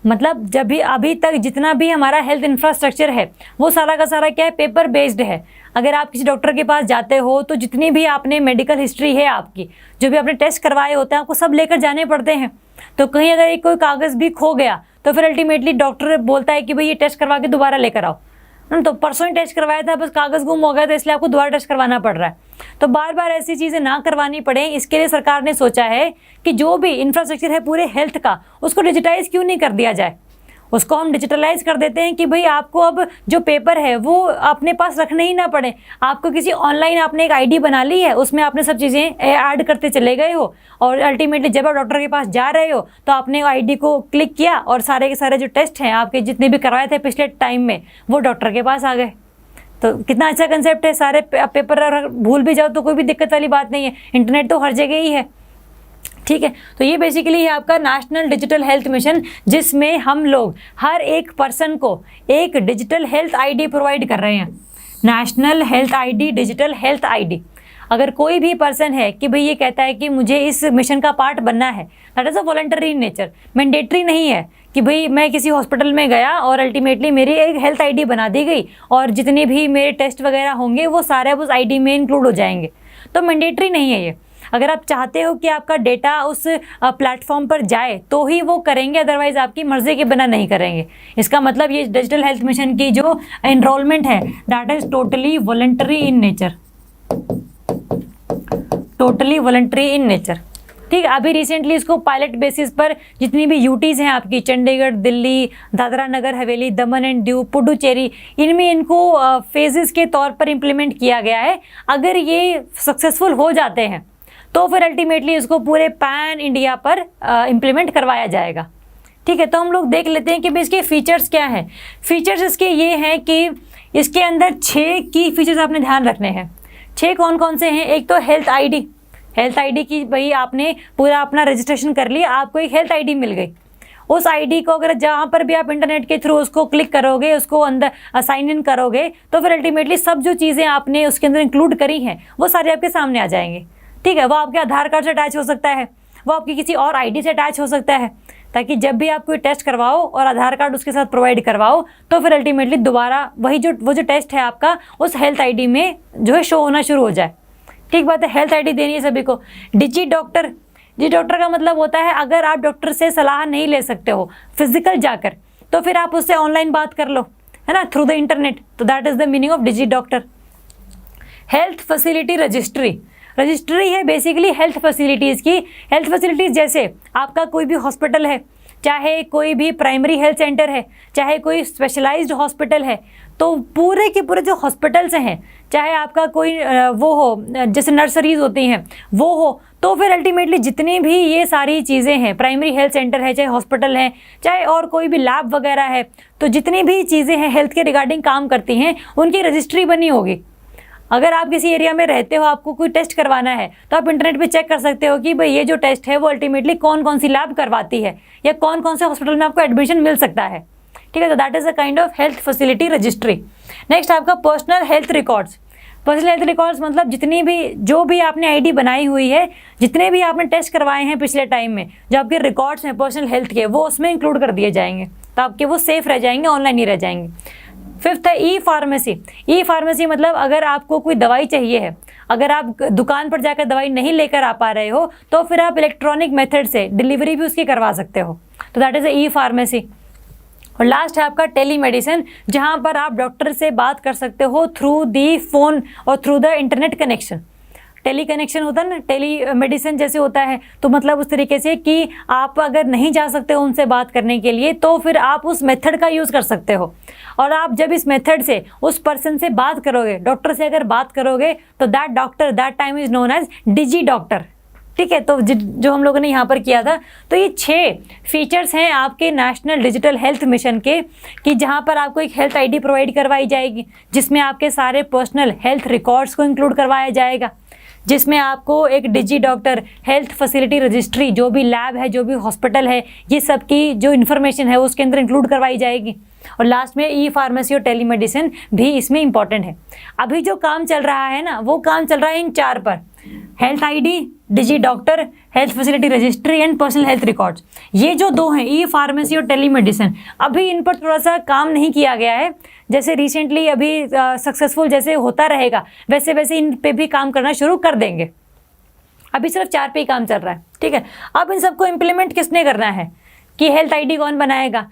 मतलब जब भी अभी तक जितना भी हमारा हेल्थ इंफ्रास्ट्रक्चर है वो सारा का सारा क्या है, पेपर बेस्ड है। अगर आप किसी डॉक्टर के पास जाते हो तो जितनी भी आपने मेडिकल हिस्ट्री है आपकी, जो भी आपने टेस्ट करवाए होते हैं, आपको सब लेकर जाने पड़ते हैं। तो कहीं अगर एक कोई कागज़ भी खो गया तो फिर अल्टीमेटली डॉक्टर बोलता है कि भाई ये टेस्ट करवा के दोबारा लेकर आओ। तो परसों ही टेस्ट करवाया था, बस कागज़ गुम हो गया था, इसलिए आपको दोबारा टेस्ट करवाना पड़ रहा है। तो बार बार ऐसी चीज़ें ना करवानी पड़े, इसके लिए सरकार ने सोचा है कि जो भी इंफ्रास्ट्रक्चर है पूरे हेल्थ का, उसको डिजिटाइज क्यों नहीं कर दिया जाए, उसको हम डिजिटलाइज कर देते हैं कि भाई आपको अब जो पेपर है वो अपने पास रखने ही ना पड़े। आपको किसी ऑनलाइन आपने एक आईडी बना ली है, उसमें आपने सब चीज़ें ऐड करते चले गए हो और अल्टीमेटली जब आप डॉक्टर के पास जा रहे हो तो आपने आईडी को क्लिक किया और सारे के सारे जो टेस्ट हैं आपके जितने भी करवाए थे पिछले टाइम में वो डॉक्टर के पास आ गए। तो कितना अच्छा कंसेप्ट है। सारे पेपर भूल भी जाओ तो कोई भी दिक्कत वाली बात नहीं है, इंटरनेट तो हर जगह ही है। ठीक है, तो ये बेसिकली है आपका नेशनल डिजिटल हेल्थ मिशन, जिसमें हम लोग हर एक पर्सन को एक डिजिटल हेल्थ आईडी प्रोवाइड कर रहे हैं। National health ID, digital health ID. अगर कोई भी पर्सन है कि भाई ये कहता है कि मुझे इस मिशन का पार्ट बनना है, that is a voluntary in nature, mandatory नहीं है कि भाई मैं किसी हॉस्पिटल में गया और अल्टीमेटली मेरी एक हेल्थ आईडी बना दी गई और जितने भी मेरे टेस्ट वगैरह होंगे वो सारे उस आईडी में इंक्लूड हो जाएंगे। तो मैंडेटरी नहीं है ये। अगर आप चाहते हो कि आपका डेटा उस प्लेटफॉर्म पर जाए तो ही वो करेंगे, अदरवाइज आपकी मर्जी के बिना नहीं करेंगे। इसका मतलब ये डिजिटल हेल्थ मिशन की जो एनरोलमेंट है that is totally voluntary in nature, totally voluntary in nature. ठीक है, अभी रिसेंटली इसको पायलट बेसिस पर जितनी भी यूटीज़ हैं आपकी, चंडीगढ़, दिल्ली, दादरा नगर हवेली, दमन एंड दीव, पुडुचेरी, इनमें इनको फेजेस के तौर पर इम्प्लीमेंट किया गया है। अगर ये सक्सेसफुल हो जाते हैं तो फिर अल्टीमेटली इसको पूरे पैन इंडिया पर इम्प्लीमेंट करवाया जाएगा। ठीक है, तो हम लोग देख लेते हैं कि भाई इसके फीचर्स क्या हैं। फीचर्स इसके ये हैं कि इसके अंदर 6 की फीचर्स आपने ध्यान रखने हैं। 6 कौन कौन से हैं? एक तो हेल्थ आईडी। हेल्थ आईडी की भाई आपने पूरा अपना रजिस्ट्रेशन कर लिया, आपको एक हेल्थ आईडी मिल गई। उस आईडी को अगर जहाँ पर भी आप इंटरनेट के थ्रू उसको क्लिक करोगे, उसको अंदर साइन इन करोगे, तो फिर अल्टीमेटली सब जो चीज़ें आपने उसके अंदर इंक्लूड करी हैं वो सारे आपके सामने आ जाएंगे। ठीक है, वो आपके आधार कार्ड से अटैच हो सकता है, वो आपकी किसी और आईडी से अटैच हो सकता है, ताकि जब भी आप कोई टेस्ट करवाओ और आधार कार्ड उसके साथ प्रोवाइड करवाओ तो फिर अल्टीमेटली दोबारा वही वो जो टेस्ट है आपका उस हेल्थ आईडी में जो है शो होना शुरू हो जाए। ठीक बात है, हेल्थ आईडी देनी है सभी को। डिजी डॉक्टर, जी डॉक्टर का मतलब होता है अगर आप डॉक्टर से सलाह नहीं ले सकते हो फिजिकल जाकर, तो फिर आप उससे ऑनलाइन बात कर लो, है ना, थ्रू द इंटरनेट। तो that is the meaning of digi doctor. Health facility registry, registry है बेसिकली हेल्थ फैसिलिटीज़ की। हेल्थ फैसिलिटीज़ जैसे आपका कोई भी हॉस्पिटल है, चाहे कोई भी प्राइमरी हेल्थ सेंटर है, चाहे कोई स्पेशलाइज्ड हॉस्पिटल है, तो पूरे के पूरे जो हॉस्पिटल्स हैं, चाहे आपका कोई वो हो जैसे नर्सरीज होती हैं वो हो, तो फिर अल्टीमेटली जितनी भी ये सारी चीज़ें हैं, प्राइमरी हेल्थ सेंटर है, चाहे हॉस्पिटल है, चाहे और कोई भी लैब वगैरह है, तो जितनी भी चीज़ें हैं हेल्थ के रिगार्डिंग काम करती हैं उनकी रजिस्ट्री बनी होगी। अगर आप किसी एरिया में रहते हो, आपको कोई टेस्ट करवाना है, तो आप इंटरनेट पे चेक कर सकते हो कि भाई ये जो टेस्ट है वो अल्टीमेटली कौन कौन सी लैब करवाती है या कौन कौन से हॉस्पिटल में आपको एडमिशन मिल सकता है। ठीक है, तो that is a kind of health facility registry. Next आपका personal health records. Personal health records मतलब जितनी भी जो भी आपने आईडी बनाई हुई है, जितने भी आपने टेस्ट करवाए हैं पिछले टाइम में, जो आपके रिकॉर्ड्स हैं पर्सनल हेल्थ के, वो उसमें इंक्लूड कर दिए जाएंगे, तो आपके वो सेफ रह जाएंगे, ऑनलाइन ही रह जाएंगे। 5th है ई फार्मेसी। ई फार्मेसी मतलब अगर आपको कोई दवाई चाहिए है, अगर आप दुकान पर जाकर दवाई नहीं लेकर आ पा रहे हो, तो फिर आप इलेक्ट्रॉनिक मेथड से डिलीवरी भी उसकी करवा सकते हो, तो दैट इज़ ई फार्मेसी। और लास्ट है आपका टेली मेडिसिन, जहाँ पर आप डॉक्टर से बात कर सकते हो थ्रू दी फोन और through the internet connection. Tele connection होता है ना, टेली मेडिसिन जैसे होता है, तो मतलब उस तरीके से कि आप अगर नहीं जा सकते हो उनसे बात करने के लिए तो फिर आप उस मेथड का यूज़ कर सकते हो। और आप जब इस मेथड से उस पर्सन से बात करोगे, डॉक्टर से अगर बात करोगे, तो that doctor that time is known as digi doctor. ठीक है, तो जो हम लोगों ने यहाँ पर किया था, तो ये 6 फीचर्स हैं आपके नेशनल डिजिटल हेल्थ मिशन के, कि जहाँ पर आपको एक हेल्थ आईडी प्रोवाइड करवाई जाएगी, जिसमें आपके सारे पर्सनल हेल्थ रिकॉर्ड्स को इंक्लूड करवाया जाएगा, जिसमें आपको एक डिजी डॉक्टर हेल्थ फैसिलिटी रजिस्ट्री, जो भी लैब है, जो भी हॉस्पिटल है, ये सब की जो इन्फॉर्मेशन है उसके अंदर इंक्लूड करवाई जाएगी। और लास्ट में ई फार्मेसी और टेलीमेडिसिन भी इसमें इंपॉर्टेंट है। अभी जो काम चल रहा है ना, वो काम चल रहा है इन 4 पर: health ID, digi doctor, health facility registry and personal health records. ये जो 2 हैं, ई फार्मेसी और टेलीमेडिसिन, अभी इन पर थोड़ा सा काम नहीं किया गया है। जैसे रिसेंटली अभी सक्सेसफुल जैसे होता रहेगा, वैसे वैसे इन पे भी काम करना शुरू कर देंगे। अभी सिर्फ 4 पे ही काम चल रहा है। ठीक है, अब इन सबको इम्प्लीमेंट किसने करना है, कि हेल्थ आईडी कौन बनाएगा?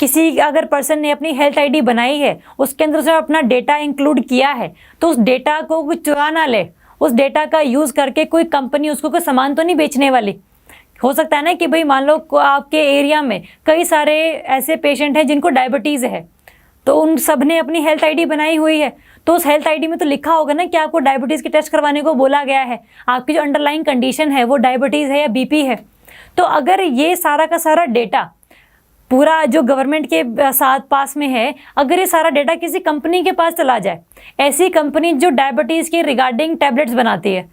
किसी अगर पर्सन ने अपनी हेल्थ आईडी बनाई है, उसके अंदर उसने अपना डेटा इंक्लूड किया है, तो उस डेटा को कोई चुरा ना ले। उस डेटा का यूज़ करके कोई कंपनी उसको कोई सामान तो नहीं बेचने वाली। हो सकता है ना कि भाई मान लो आपके एरिया में कई सारे ऐसे पेशेंट हैं जिनको डायबिटीज़ है, तो उन सब ने अपनी हेल्थ आईडी बनाई हुई है, तो उस हेल्थ आईडी में तो लिखा होगा ना कि आपको डायबिटीज़ के टेस्ट करवाने को बोला गया है, आपकी जो अंडरलाइंग कंडीशन है वो डायबिटीज़ है या बीपी है। तो अगर ये सारा का सारा डेटा पूरा जो गवर्नमेंट के साथ पास में है, अगर ये सारा डेटा किसी कंपनी के पास चला जाए, ऐसी कंपनी जो डायबिटीज़ के रिगार्डिंग टैबलेट्स बनाती है,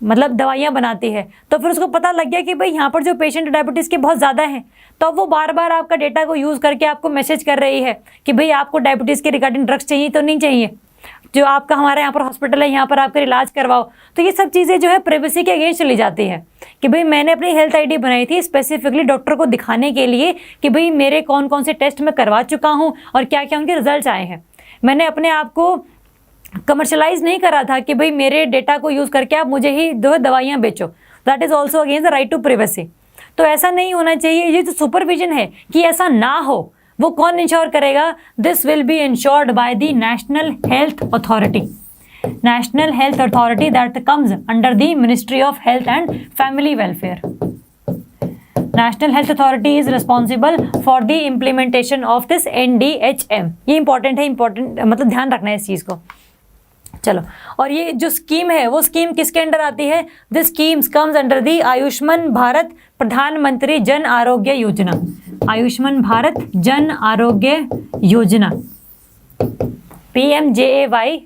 मतलब दवाइयाँ बनाती है, तो फिर उसको पता लग गया कि भाई यहाँ पर जो पेशेंट डायबिटीज़ के बहुत ज़्यादा हैं, तो वो बार बार आपका डेटा को यूज़ करके आपको मैसेज कर रही है कि भाई आपको डायबिटीज़ के रिगार्डिंग ड्रग्स चाहिए तो नहीं चाहिए, जो आपका हमारे यहाँ पर हॉस्पिटल है, यहाँ पर आपका इलाज करवाओ। तो ये सब चीज़ें जो है प्राइवेसी के अगेंस्ट चली जाती है कि भाई मैंने अपनी हेल्थ आईडी बनाई थी स्पेसिफिकली डॉक्टर को दिखाने के लिए कि भाई मेरे कौन कौन से टेस्ट मैं करवा चुका हूँ और क्या क्या उनके रिजल्ट आए हैं। मैंने अपने आप को कमर्शलाइज नहीं करा था कि भाई मेरे डेटा को यूज़ करके आप मुझे ही दवाइयाँ बेचो। That is also against the right to privacy. तो ऐसा नहीं होना चाहिए। ये जो सुपरविजन है कि ऐसा ना हो, वो कौन इंश्योर करेगा? This will be insured by the national health authority. National health authority that comes under the ministry of health and family welfare. National health authority is responsible for the implementation of this NDHM। ये important है, important मतलब ध्यान रखना है इस चीज़ को। चलो, और ये जो स्कीम है वो स्कीम किसके अंडर आती है? This schemes comes under the Ayushman Bharat प्रधानमंत्री जन आरोग्य योजना। आयुष्मान भारत जन आरोग्य योजना, PMJAY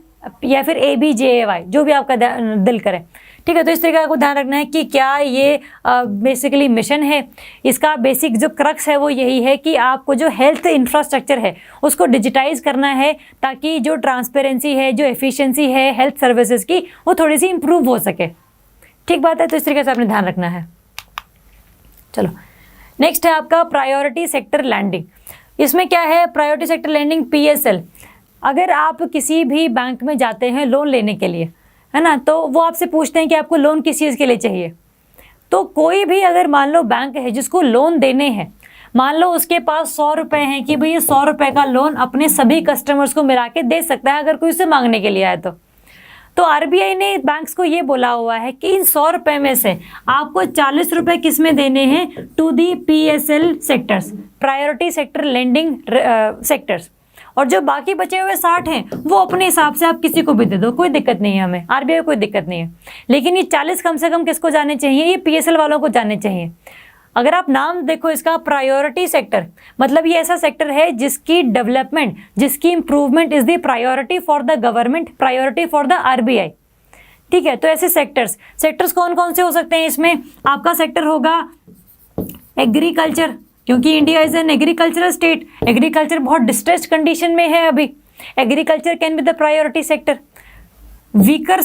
या फिर ABJAY, जो भी आपका दिल करे। ठीक है, तो इस तरीके को ध्यान रखना है कि क्या ये बेसिकली मिशन है। इसका बेसिक जो क्रक्स है वो यही है कि आपको जो हेल्थ इंफ्रास्ट्रक्चर है उसको डिजिटाइज करना है, ताकि जो ट्रांसपेरेंसी है, जो एफिशिएंसी है हेल्थ सर्विसेज की, वो थोड़ी सी इंप्रूव हो सके। ठीक बात है, तो इस तरीके से आपने ध्यान रखना है। चलो, नेक्स्ट है आपका प्रायोरिटी सेक्टर लैंडिंग। इसमें क्या है? Priority sector lending PSL। अगर आप किसी भी बैंक में जाते हैं लोन लेने के लिए, है ना, तो वो आपसे पूछते हैं कि आपको लोन किस चीज़ के लिए चाहिए। तो कोई भी अगर मान लो बैंक है जिसको लोन देने हैं, मान लो उसके पास 100 रुपये हैं कि भाई ये 100 रुपये का लोन अपने सभी कस्टमर्स को मिला के दे सकता है अगर कोई उससे मांगने के लिए आए तो RBI ने बैंक्स को ये बोला हुआ है कि इन 100 रुपये में से आपको 40 रुपये किस में देने हैं? To the PSL sectors, priority sector lending sectors. और जो बाकी बचे हुए 60 हैं वो अपने हिसाब से आप किसी को भी दे दो, कोई दिक्कत नहीं है, हमें RBI को कोई दिक्कत नहीं है। लेकिन ये 40 कम से कम किसको जाने चाहिए? ये PSL वालों को जाने चाहिए। अगर आप नाम देखो इसका, प्रायोरिटी सेक्टर, मतलब ये ऐसा सेक्टर है जिसकी डेवलपमेंट, जिसकी improvement is the priority for the government, priority for the RBI। ठीक है, तो ऐसे सेक्टर्स कौन कौन से हो सकते हैं? इसमें आपका सेक्टर होगा एग्रीकल्चर, क्योंकि India is an agricultural state. Agriculture बहुत डिस्ट्रेस्ड कंडीशन में है अभी। Agriculture can be the priority sector. Weaker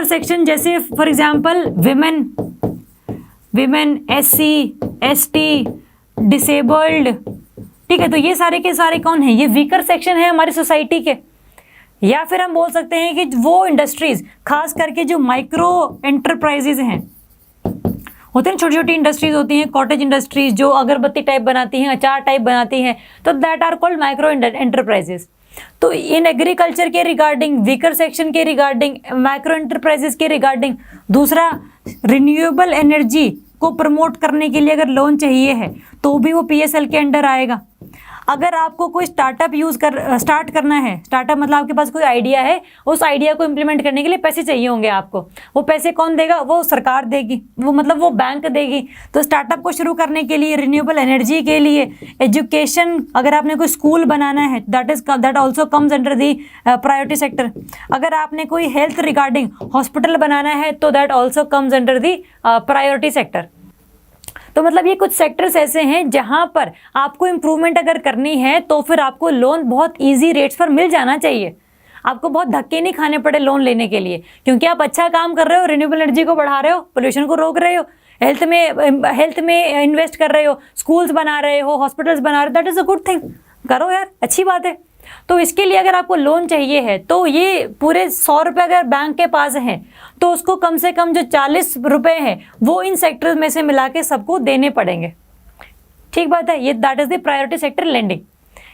section जैसे for example women, SC, ST, disabled. ठीक है, तो ये सारे के सारे कौन है? ये वीकर सेक्शन है हमारी सोसाइटी के। या फिर हम बोल सकते हैं कि वो इंडस्ट्रीज, खास करके जो माइक्रो एंटरप्राइजेज हैं, होते हैं छोटी छोटी इंडस्ट्रीज होती हैं, कॉटेज इंडस्ट्रीज जो अगरबत्ती टाइप बनाती हैं, अचार टाइप बनाती हैं, तो that are called micro enterprises. तो इन एग्रीकल्चर के रिगार्डिंग, वीकर सेक्शन के रिगार्डिंग, माइक्रो एंटरप्राइजेस के रिगार्डिंग, दूसरा रिन्यूएबल एनर्जी को प्रमोट करने के लिए अगर लोन चाहिए है तो भी वो पीएसएल के अंडर आएगा। अगर आपको कोई स्टार्टअप स्टार्ट करना है, स्टार्टअप मतलब आपके पास कोई आइडिया है, उस आइडिया को इम्प्लीमेंट करने के लिए पैसे चाहिए होंगे आपको, वो पैसे कौन देगा? वो सरकार देगी, वो मतलब वो बैंक देगी। तो स्टार्टअप को शुरू करने के लिए, रिन्यूएबल एनर्जी के लिए, एजुकेशन, अगर आपने कोई स्कूल बनाना है that also comes under the priority sector. अगर आपने कोई हेल्थ रिगार्डिंग हॉस्पिटल बनाना है तो that also comes under the priority sector. तो मतलब ये कुछ सेक्टर्स ऐसे हैं जहां पर आपको इम्प्रूवमेंट अगर करनी है तो फिर आपको लोन बहुत इजी रेट्स पर मिल जाना चाहिए। आपको बहुत धक्के नहीं खाने पड़े लोन लेने के लिए, क्योंकि आप अच्छा काम कर रहे हो, रिन्यूएबल एनर्जी को बढ़ा रहे हो, पोल्यूशन को रोक रहे हो, हेल्थ में इन्वेस्ट कर रहे हो, स्कूल्स बना रहे हो, हॉस्पिटल्स बना रहे हो, that is a good thing. करो यार, अच्छी बात है। तो इसके लिए अगर आपको लोन चाहिए है तो ये पूरे 100 रुपये अगर बैंक के पास हैं तो उसको कम से कम जो 40 रुपये हैं वो इन सेक्टर्स में से मिला के सबको देने पड़ेंगे। ठीक बात है, ये that is the priority sector lending,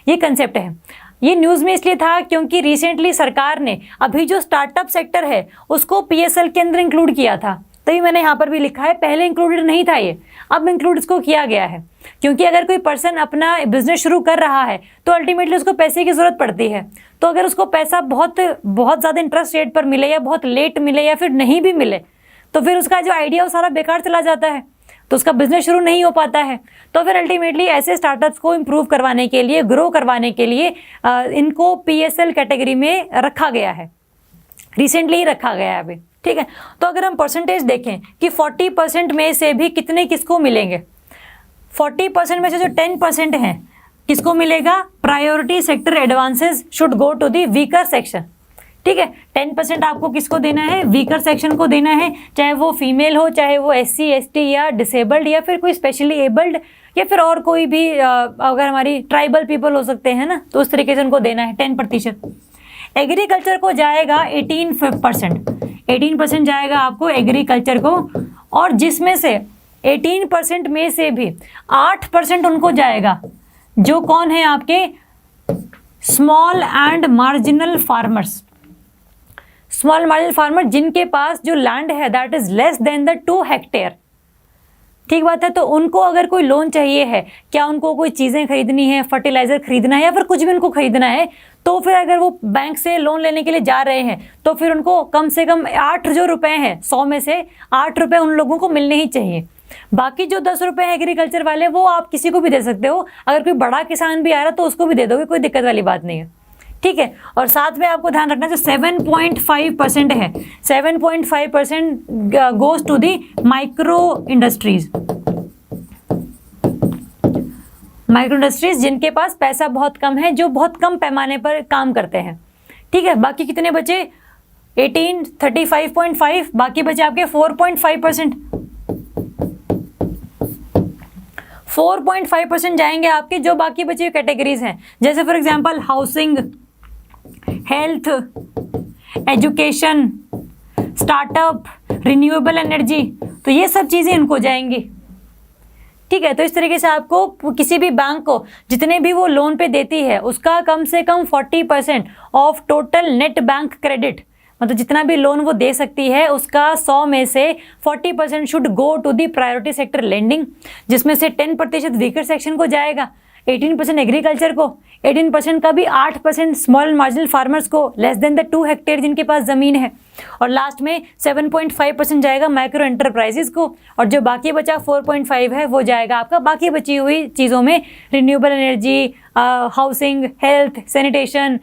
ये कंसेप्ट है। ये न्यूज़ में इसलिए था क्योंकि रिसेंटली सरकार ने अभी जो स्टार्टअप सेक्टर है उसको पीएसएल के अंदर इंक्लूड किया था। तभी मैंने यहाँ पर भी लिखा है, पहले इंक्लूडेड नहीं था ये, अब इंक्लूड इसको किया गया है। क्योंकि अगर कोई पर्सन अपना बिजनेस शुरू कर रहा है तो अल्टीमेटली उसको पैसे की ज़रूरत पड़ती है। तो अगर उसको पैसा बहुत ज़्यादा इंटरेस्ट रेट पर मिले या बहुत लेट मिले या फिर नहीं भी मिले तो फिर उसका जो आइडिया वो सारा बेकार चला जाता है, तो उसका बिजनेस शुरू नहीं हो पाता है। तो फिर अल्टीमेटली ऐसे स्टार्टअप्स को इम्प्रूव करवाने के लिए, ग्रो करवाने के लिए इनको पीएसएल कैटेगरी में रखा गया है, रिसेंटली ही रखा गया है अभी। ठीक है, तो अगर हम परसेंटेज देखें कि 40% में से भी कितने किसको मिलेंगे, 40% में से जो 10% हैं किसको मिलेगा? Priority sector advances should go to the weaker section. ठीक है, 10% आपको किसको देना है? वीकर सेक्शन को देना है, चाहे वो फीमेल हो, चाहे वो SC ST या डिसेबल्ड या फिर कोई स्पेशली एबल्ड या फिर और कोई भी अगर हमारी ट्राइबल पीपल हो सकते हैं ना, तो उस तरीके से उनको देना है 10%। एग्रीकल्चर को जाएगा 18% जाएगा आपको एग्रीकल्चर को, और जिसमें से 18% में से भी 8% उनको जाएगा जो कौन है आपके small and marginal farmers. Small marginal farmer जिनके पास जो लैंड है that is less than the 2 hectare. ठीक बात है, तो उनको अगर कोई लोन चाहिए है, क्या उनको कोई चीज़ें खरीदनी है, फर्टिलाइज़र खरीदना है या फिर कुछ भी उनको खरीदना है, तो फिर अगर वो बैंक से लोन लेने के लिए जा रहे हैं तो फिर उनको कम से कम 8 जो रुपए हैं 100 में से 8 रुपए उन लोगों को मिलने ही चाहिए। बाकी जो 10 रुपए हैं एग्रीकल्चर वाले वो आप किसी को भी दे सकते हो, अगर कोई बड़ा किसान भी आ रहा तो उसको भी दे दोगे, कोई दिक्कत वाली बात नहीं है। ठीक है, और साथ में आपको ध्यान रखना जो 7.5% है, 7.5% goes to the micro industries. Micro industries जिनके पास पैसा बहुत कम है, जो बहुत कम पैमाने पर काम करते हैं। ठीक है, बाकी कितने बचे? 18, 35.5, बाकी बचे आपके 4.5%। 4.5% जाएंगे आपके जो बाकी बची हुई कैटेगरीज हैं, जैसे for example housing, health, education, startup, renewable energy, तो ये सब चीज़ें इनको जाएंगी। ठीक है, तो इस तरीके से आपको किसी भी बैंक को जितने भी वो लोन पे देती है उसका कम से कम 40% of total net bank credit, मतलब जितना भी लोन वो दे सकती है उसका 100 में से 40% should go to the priority sector lending, जिसमें से 10% वीकर सेक्शन को जाएगा, 18% एग्रीकल्चर को, 18% का भी 8% स्मॉल मार्जिनल फार्मर्स को लेस देन द 2 हेक्टेयर जिनके पास ज़मीन है, और लास्ट में 7.5% जाएगा माइक्रो एंटरप्राइजेज को, और जो बाकी बचा 4.5 है वो जाएगा आपका बाकी बची हुई चीज़ों में, renewable energy, housing, health, sanitation,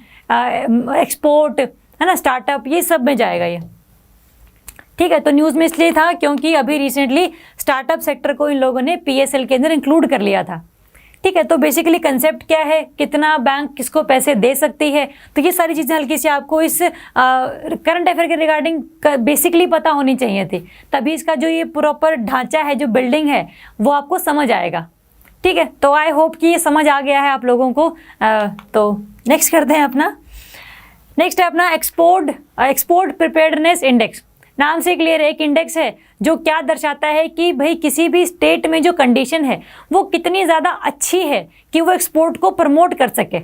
export, है ना, स्टार्टअप, ये सब में जाएगा ये। ठीक है, तो न्यूज़ में इसलिए था क्योंकि अभी रिसेंटली स्टार्टअप सेक्टर को इन लोगों ने पीएसएल के अंदर इंक्लूड कर लिया था। ठीक है, तो बेसिकली कंसेप्ट क्या है, कितना बैंक किसको पैसे दे सकती है, तो ये सारी चीज़ें हल्की सी आपको इस करंट अफेयर के रिगार्डिंग बेसिकली पता होनी चाहिए थी, तभी इसका जो ये प्रॉपर ढांचा है, जो बिल्डिंग है, वो आपको समझ आएगा। ठीक है, तो आई होप कि ये समझ आ गया है आप लोगों को। तो नेक्स्ट करते हैं अपना, नेक्स्ट है अपना एक्सपोर्ट प्रिपेयर्डनेस इंडेक्स। नाम से क्लियर है, एक इंडेक्स है जो क्या दर्शाता है कि भाई किसी भी स्टेट में जो कंडीशन है वो कितनी ज़्यादा अच्छी है कि वो एक्सपोर्ट को प्रमोट कर सके।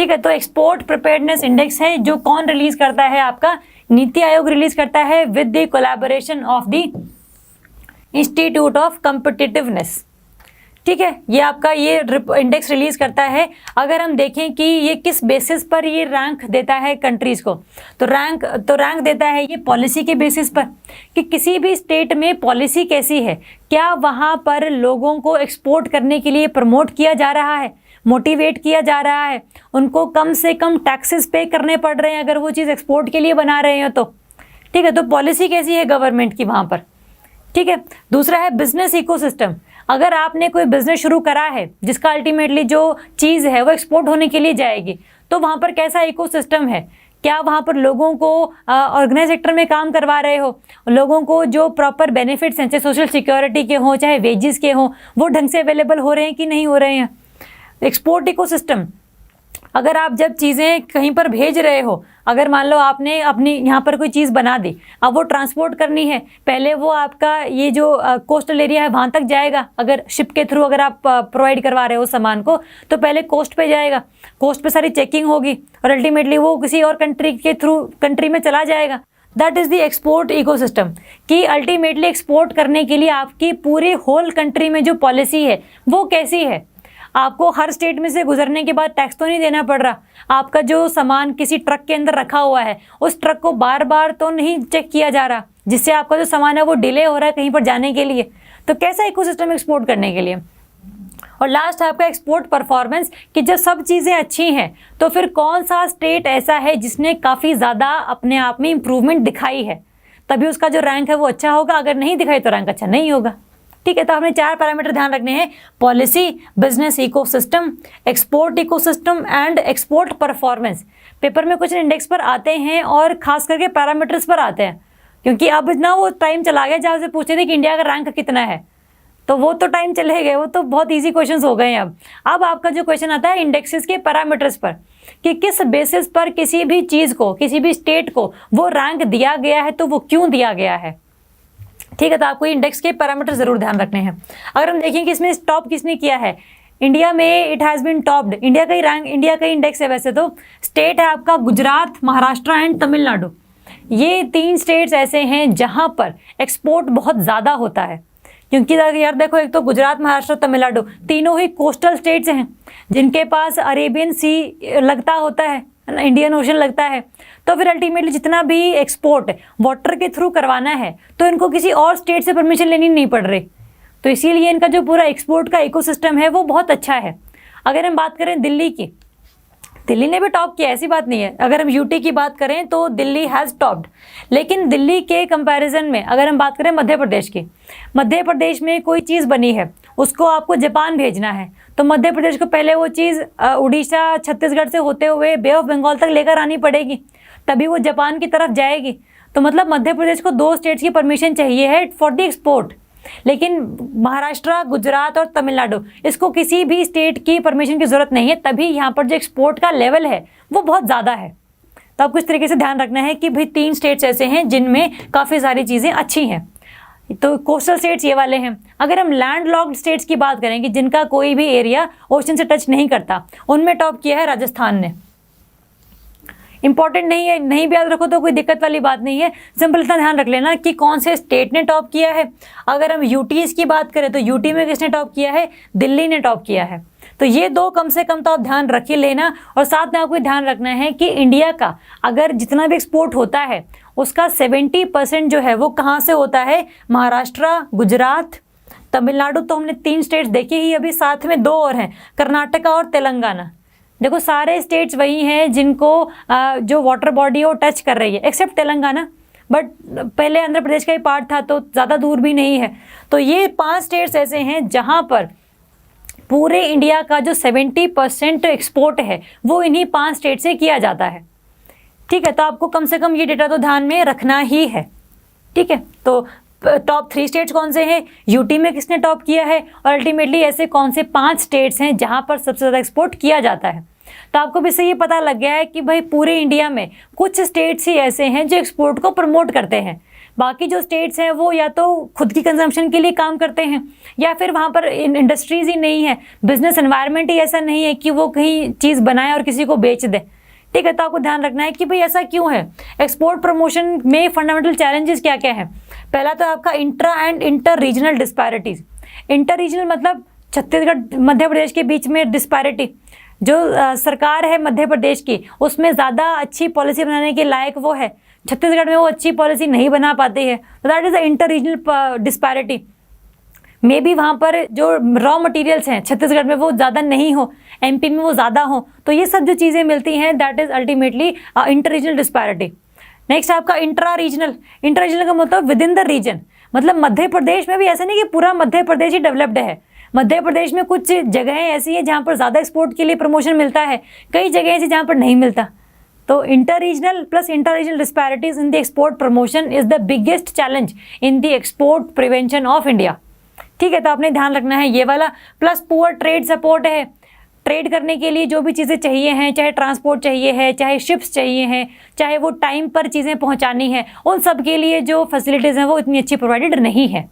ठीक है, तो एक्सपोर्ट प्रिपेयर्डनेस इंडेक्स है जो कौन रिलीज करता है, आपका नीति आयोग रिलीज करता है with the collaboration of the institute of competitiveness. ठीक है, ये आपका ये इंडेक्स रिलीज करता है। अगर हम देखें कि ये किस बेसिस पर ये रैंक देता है कंट्रीज को, तो रैंक देता है ये पॉलिसी के बेसिस पर कि किसी भी स्टेट में पॉलिसी कैसी है, क्या वहाँ पर लोगों को एक्सपोर्ट करने के लिए प्रमोट किया जा रहा है, मोटिवेट किया जा रहा है, उनको कम से कम टैक्सेस पे करने पड़ रहे हैं अगर वो चीज़ एक्सपोर्ट के लिए बना रहे हो तो। ठीक है, तो पॉलिसी कैसी है गवर्नमेंट की वहाँ पर। ठीक है, दूसरा है बिजनेस इकोसिस्टम। अगर आपने कोई बिजनेस शुरू करा है जिसका अल्टीमेटली जो चीज़ है वो एक्सपोर्ट होने के लिए जाएगी, तो वहाँ पर कैसा इकोसिस्टम है, क्या वहाँ पर लोगों को ऑर्गेनाइज सेक्टर में काम करवा रहे हो, लोगों को जो प्रॉपर बेनिफिट्स हैं, चाहे सोशल सिक्योरिटी के हों चाहे वेजेस के हों, वो ढंग से अवेलेबल हो रहे हैं कि नहीं हो रहे हैं। एक्सपोर्ट इकोसिस्टम, अगर आप जब चीज़ें कहीं पर भेज रहे हो, अगर मान लो आपने अपनी यहाँ पर कोई चीज़ बना दी, अब वो ट्रांसपोर्ट करनी है, पहले वो आपका ये जो कोस्टल एरिया है वहाँ तक जाएगा, अगर शिप के थ्रू अगर आप प्रोवाइड करवा रहे हो सामान को, तो पहले कोस्ट पे जाएगा, कोस्ट पे सारी चेकिंग होगी और अल्टीमेटली वो किसी और कंट्री के थ्रू कंट्री में चला जाएगा। That is the export ecosystem कि अल्टीमेटली एक्सपोर्ट करने के लिए आपकी पूरी होल कंट्री में जो पॉलिसी है वो कैसी है। आपको हर स्टेट में से गुजरने के बाद टैक्स तो नहीं देना पड़ रहा, आपका जो सामान किसी ट्रक के अंदर रखा हुआ है उस ट्रक को बार बार तो नहीं चेक किया जा रहा, जिससे आपका जो सामान है वो डिले हो रहा है कहीं पर जाने के लिए। तो कैसा इकोसिस्टम एक्सपोर्ट करने के लिए। और लास्ट है आपका एक्सपोर्ट परफॉर्मेंस कि जब सब चीज़ें अच्छी हैं तो फिर कौन सा स्टेट ऐसा है जिसने काफ़ी ज़्यादा अपने आप में इम्प्रूवमेंट दिखाई है, तभी उसका जो रैंक है वो अच्छा होगा, अगर नहीं दिखाई तो रैंक अच्छा नहीं होगा। ठीक है, तो हमने 4 पैरामीटर ध्यान रखने हैं, policy, business ecosystem, export ecosystem and export performance. Paper में कुछ इंडेक्स पर आते हैं और खास करके पैरामीटर्स पर आते हैं, क्योंकि अब ना वो टाइम चला गया जहाँ से पूछते थे कि इंडिया का रैंक कितना है, तो वो तो टाइम चले गए, वो तो बहुत ईजी क्वेश्चंस हो गए हैं। अब आपका जो क्वेश्चन आता है इंडेक्सेस के पैरामीटर्स पर कि किस बेसिस पर किसी भी चीज़ को, किसी भी स्टेट को वो रैंक दिया गया है, तो वो क्यों दिया गया है। ठीक है, तो आपको इंडेक्स के पैरामीटर जरूर ध्यान रखने हैं। अगर हम देखें कि इसमें टॉप किसने किया है, इंडिया में it has been topped, India का ही रैंक, इंडिया का ही इंडेक्स है वैसे तो। स्टेट है आपका गुजरात, महाराष्ट्र एंड तमिलनाडु। ये 3 स्टेट्स ऐसे हैं जहां पर एक्सपोर्ट बहुत ज़्यादा होता है, क्योंकि यार देखो, एक तो गुजरात, महाराष्ट्र, तमिलनाडु तीनों ही कोस्टल स्टेट्स हैं जिनके पास अरेबियन सी लगता होता है, इंडियन ओशन लगता है। तो फिर अल्टीमेटली जितना भी एक्सपोर्ट वाटर के थ्रू करवाना है तो इनको किसी और स्टेट से परमिशन लेनी नहीं पड़ रही, तो इसीलिए इनका जो पूरा एक्सपोर्ट का इकोसिस्टम है वो बहुत अच्छा है। अगर हम बात करें दिल्ली की, दिल्ली ने भी टॉप किया, ऐसी बात नहीं है। अगर हम यूटी की बात करें तो दिल्ली हैज़ टॉप्ड, लेकिन दिल्ली के कंपैरिजन में अगर हम बात करें मध्य प्रदेश की, मध्य प्रदेश में कोई चीज़ बनी है उसको आपको जापान भेजना है, तो मध्य प्रदेश को पहले वो चीज़ उड़ीसा, छत्तीसगढ़ से होते हुए बे ऑफ बंगाल तक लेकर आनी पड़ेगी, तभी वो जापान की तरफ जाएगी। तो मतलब मध्य प्रदेश को 2 स्टेट्स की परमिशन चाहिए है फॉर द एक्सपोर्ट, लेकिन महाराष्ट्र, गुजरात और तमिलनाडु इसको किसी भी स्टेट की परमिशन की ज़रूरत नहीं है, तभी यहाँ पर जो एक्सपोर्ट का लेवल है वो बहुत ज़्यादा है। तो आपको इस तरीके से ध्यान रखना है कि भाई 3 स्टेट्स ऐसे हैं जिनमें काफ़ी सारी चीज़ें अच्छी हैं। तो कोस्टल स्टेट्स ये वाले हैं। अगर हम लैंड लॉक्ड स्टेट्स की बात करें कि जिनका कोई भी एरिया ओशन से टच नहीं करता, उनमें टॉप किया है राजस्थान ने। इंपॉर्टेंट नहीं है, नहीं भी याद रखो तो कोई दिक्कत वाली बात नहीं है, सिंपल इतना ध्यान रख लेना कि कौन से स्टेट ने टॉप किया है। अगर हम यूटीज़ की बात करें तो यूटी में किसने टॉप किया है, दिल्ली ने टॉप किया है। तो ये 2 कम से कम तो आप ध्यान रख ही लेना। और साथ में आपको ध्यान रखना है कि इंडिया का अगर जितना भी एक्सपोर्ट होता है उसका 70% जो है वो कहाँ से होता है, महाराष्ट्र, गुजरात, तमिलनाडु। तो हमने 3 स्टेट्स देखे ही अभी, साथ में 2 और हैं, कर्नाटका और तेलंगाना। देखो सारे स्टेट्स वही हैं जिनको जो वाटर बॉडी वो टच कर रही है, एक्सेप्ट तेलंगाना, बट पहले आंध्र प्रदेश का ही पार्ट था तो ज़्यादा दूर भी नहीं है। तो ये 5 स्टेट्स ऐसे हैं जहाँ पर पूरे इंडिया का जो 70% एक्सपोर्ट है वो इन्हीं 5 स्टेट से किया जाता है। ठीक है, तो आपको कम से कम ये डेटा तो ध्यान में रखना ही है। ठीक है, तो टॉप 3 स्टेट्स कौन से हैं, यूटी में किसने टॉप किया है, और अल्टीमेटली ऐसे कौन से 5 स्टेट्स हैं जहाँ पर सबसे ज़्यादा एक्सपोर्ट किया जाता है। तो आपको भी इससे ये पता लग गया है कि भाई पूरे इंडिया में कुछ स्टेट्स ही ऐसे हैं जो एक्सपोर्ट को प्रमोट करते हैं, बाकी जो स्टेट्स हैं वो या तो खुद की कंजम्पशन के लिए काम करते हैं या फिर वहाँ पर इंडस्ट्रीज ही नहीं है, बिजनेस एनवायरनमेंट ही ऐसा नहीं है कि वो कहीं चीज़ बनाए और किसी को बेच दे। ठीक है, तो आपको ध्यान रखना है कि भाई ऐसा क्यों है। एक्सपोर्ट प्रमोशन में फंडामेंटल चैलेंजेस क्या क्या है। पहला तो आपका intra and inter regional disparities. Inter regional मतलब छत्तीसगढ़ मध्य प्रदेश के बीच में डिस्पैरिटी, जो सरकार है मध्य प्रदेश की उसमें ज़्यादा अच्छी पॉलिसी बनाने के लायक वो है, छत्तीसगढ़ में वो अच्छी पॉलिसी नहीं बना पाती है, तो that is the inter regional disparity. May be वहाँ पर जो रॉ मटेरियल्स हैं छत्तीसगढ़ में वो ज़्यादा नहीं हो, एमपी में वो ज़्यादा हो, तो ये सब जो चीज़ें मिलती हैं that is ultimately inter regional disparity. Next आपका इंट्रा रीजनल। इंट्रा रीजनल का मतलब विद इन द रीजन, मतलब मध्य प्रदेश में भी ऐसा नहीं कि पूरा मध्य प्रदेश ही डेवलप्ड है। मध्य प्रदेश में कुछ जगहें ऐसी हैं जहाँ पर ज़्यादा एक्सपोर्ट के लिए प्रमोशन मिलता है, कई जगह ऐसी जहाँ पर नहीं मिलता। तो inter regional plus inter regional disparities in the export promotion is the biggest challenge in the export prevention of India. ठीक है, तो आपने ध्यान रखना है ये वाला। प्लस पुअर ट्रेड सपोर्ट है, ट्रेड करने के लिए जो भी चीज़ें चाहिए हैं, चाहे ट्रांसपोर्ट चाहिए है, चाहे शिप्स चाहिए हैं, चाहे वो टाइम पर चीज़ें पहुंचानी है, उन सब के लिए जो फैसिलिटीज़ हैं वो इतनी अच्छी प्रोवाइडेड नहीं है।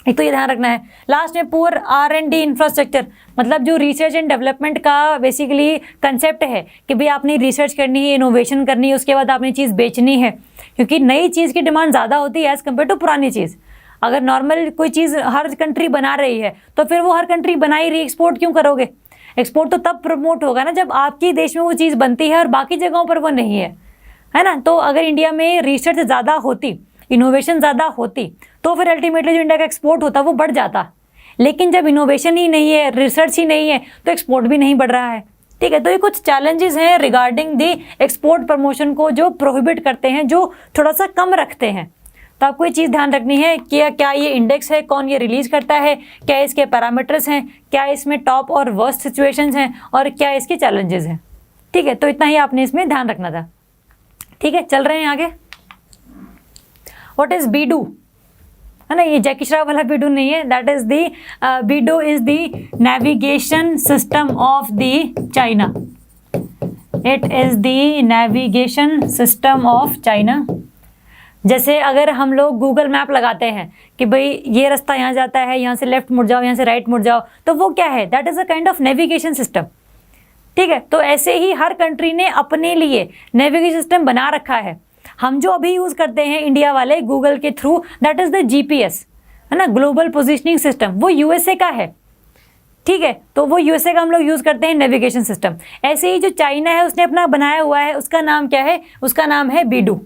एक तो ये ध्यान रखना है। लास्ट में पुअर R&D इंफ्रास्ट्रक्चर, मतलब जो रिसर्च एंड डेवलपमेंट का बेसिकली कंसेप्ट है कि भाई आपने रिसर्च करनी है, इनोवेशन करनी है, उसके बाद आपने चीज़ बेचनी है, क्योंकि नई चीज़ की डिमांड ज़्यादा होती है एज़ कम्पेयर टू पुरानी चीज़। अगर नॉर्मल कोई चीज़ हर कंट्री बना रही है तो फिर वो हर कंट्री बनाई रही, एक्सपोर्ट क्यों करोगे। एक्सपोर्ट तो तब प्रमोट होगा ना जब आपके देश में वो चीज़ बनती है और बाकी जगहों पर वो नहीं है ना। तो अगर इंडिया में रिसर्च ज़्यादा होती, इनोवेशन ज़्यादा होती, तो फिर अल्टीमेटली जो इंडिया का एक्सपोर्ट होता वो बढ़ जाता। लेकिन जब इनोवेशन ही नहीं है, रिसर्च ही नहीं है, तो एक्सपोर्ट भी नहीं बढ़ रहा है। ठीक है, तो ये कुछ चैलेंजेस हैं रिगार्डिंग दी एक्सपोर्ट प्रमोशन को जो प्रोहिबिट करते हैं, जो थोड़ा सा कम रखते हैं। तो आपको ये चीज़ ध्यान रखनी है कि क्या ये इंडेक्स है, कौन ये रिलीज़ करता है, क्या इसके पैरामीटर्स हैं, क्या इसमें टॉप और वर्स्ट सिचुएशंस हैं, और क्या इसके चैलेंजेस हैं। ठीक है, तो इतना ही आपने इसमें ध्यान रखना था। ठीक है, चल रहे हैं आगे। व्हाट इज़ बीडू, है ना, ये जैकी श्रॉफ वाला बीडू नहीं है, that is the Baidu is the navigation system of the China. It is the navigation system of China. जैसे अगर हम लोग गूगल मैप लगाते हैं कि भाई ये रास्ता यहाँ जाता है, यहाँ से लेफ्ट मुड़ जाओ, यहाँ से राइट मुड़ जाओ, तो वो क्या है, that is a kind of navigation system. ठीक है, तो ऐसे ही हर कंट्री ने अपने लिए नेविगेशन सिस्टम बना रखा है। हम जो अभी यूज़ करते हैं इंडिया वाले गूगल के through, that is the GPS, है ना, ग्लोबल पोजिशनिंग सिस्टम, वो USA का है। ठीक है, तो वो USA का हम लोग यूज़ करते हैं नेविगेशन सिस्टम। ऐसे ही जो चाइना है उसने अपना बनाया हुआ है, उसका नाम क्या है, उसका नाम है बीडू।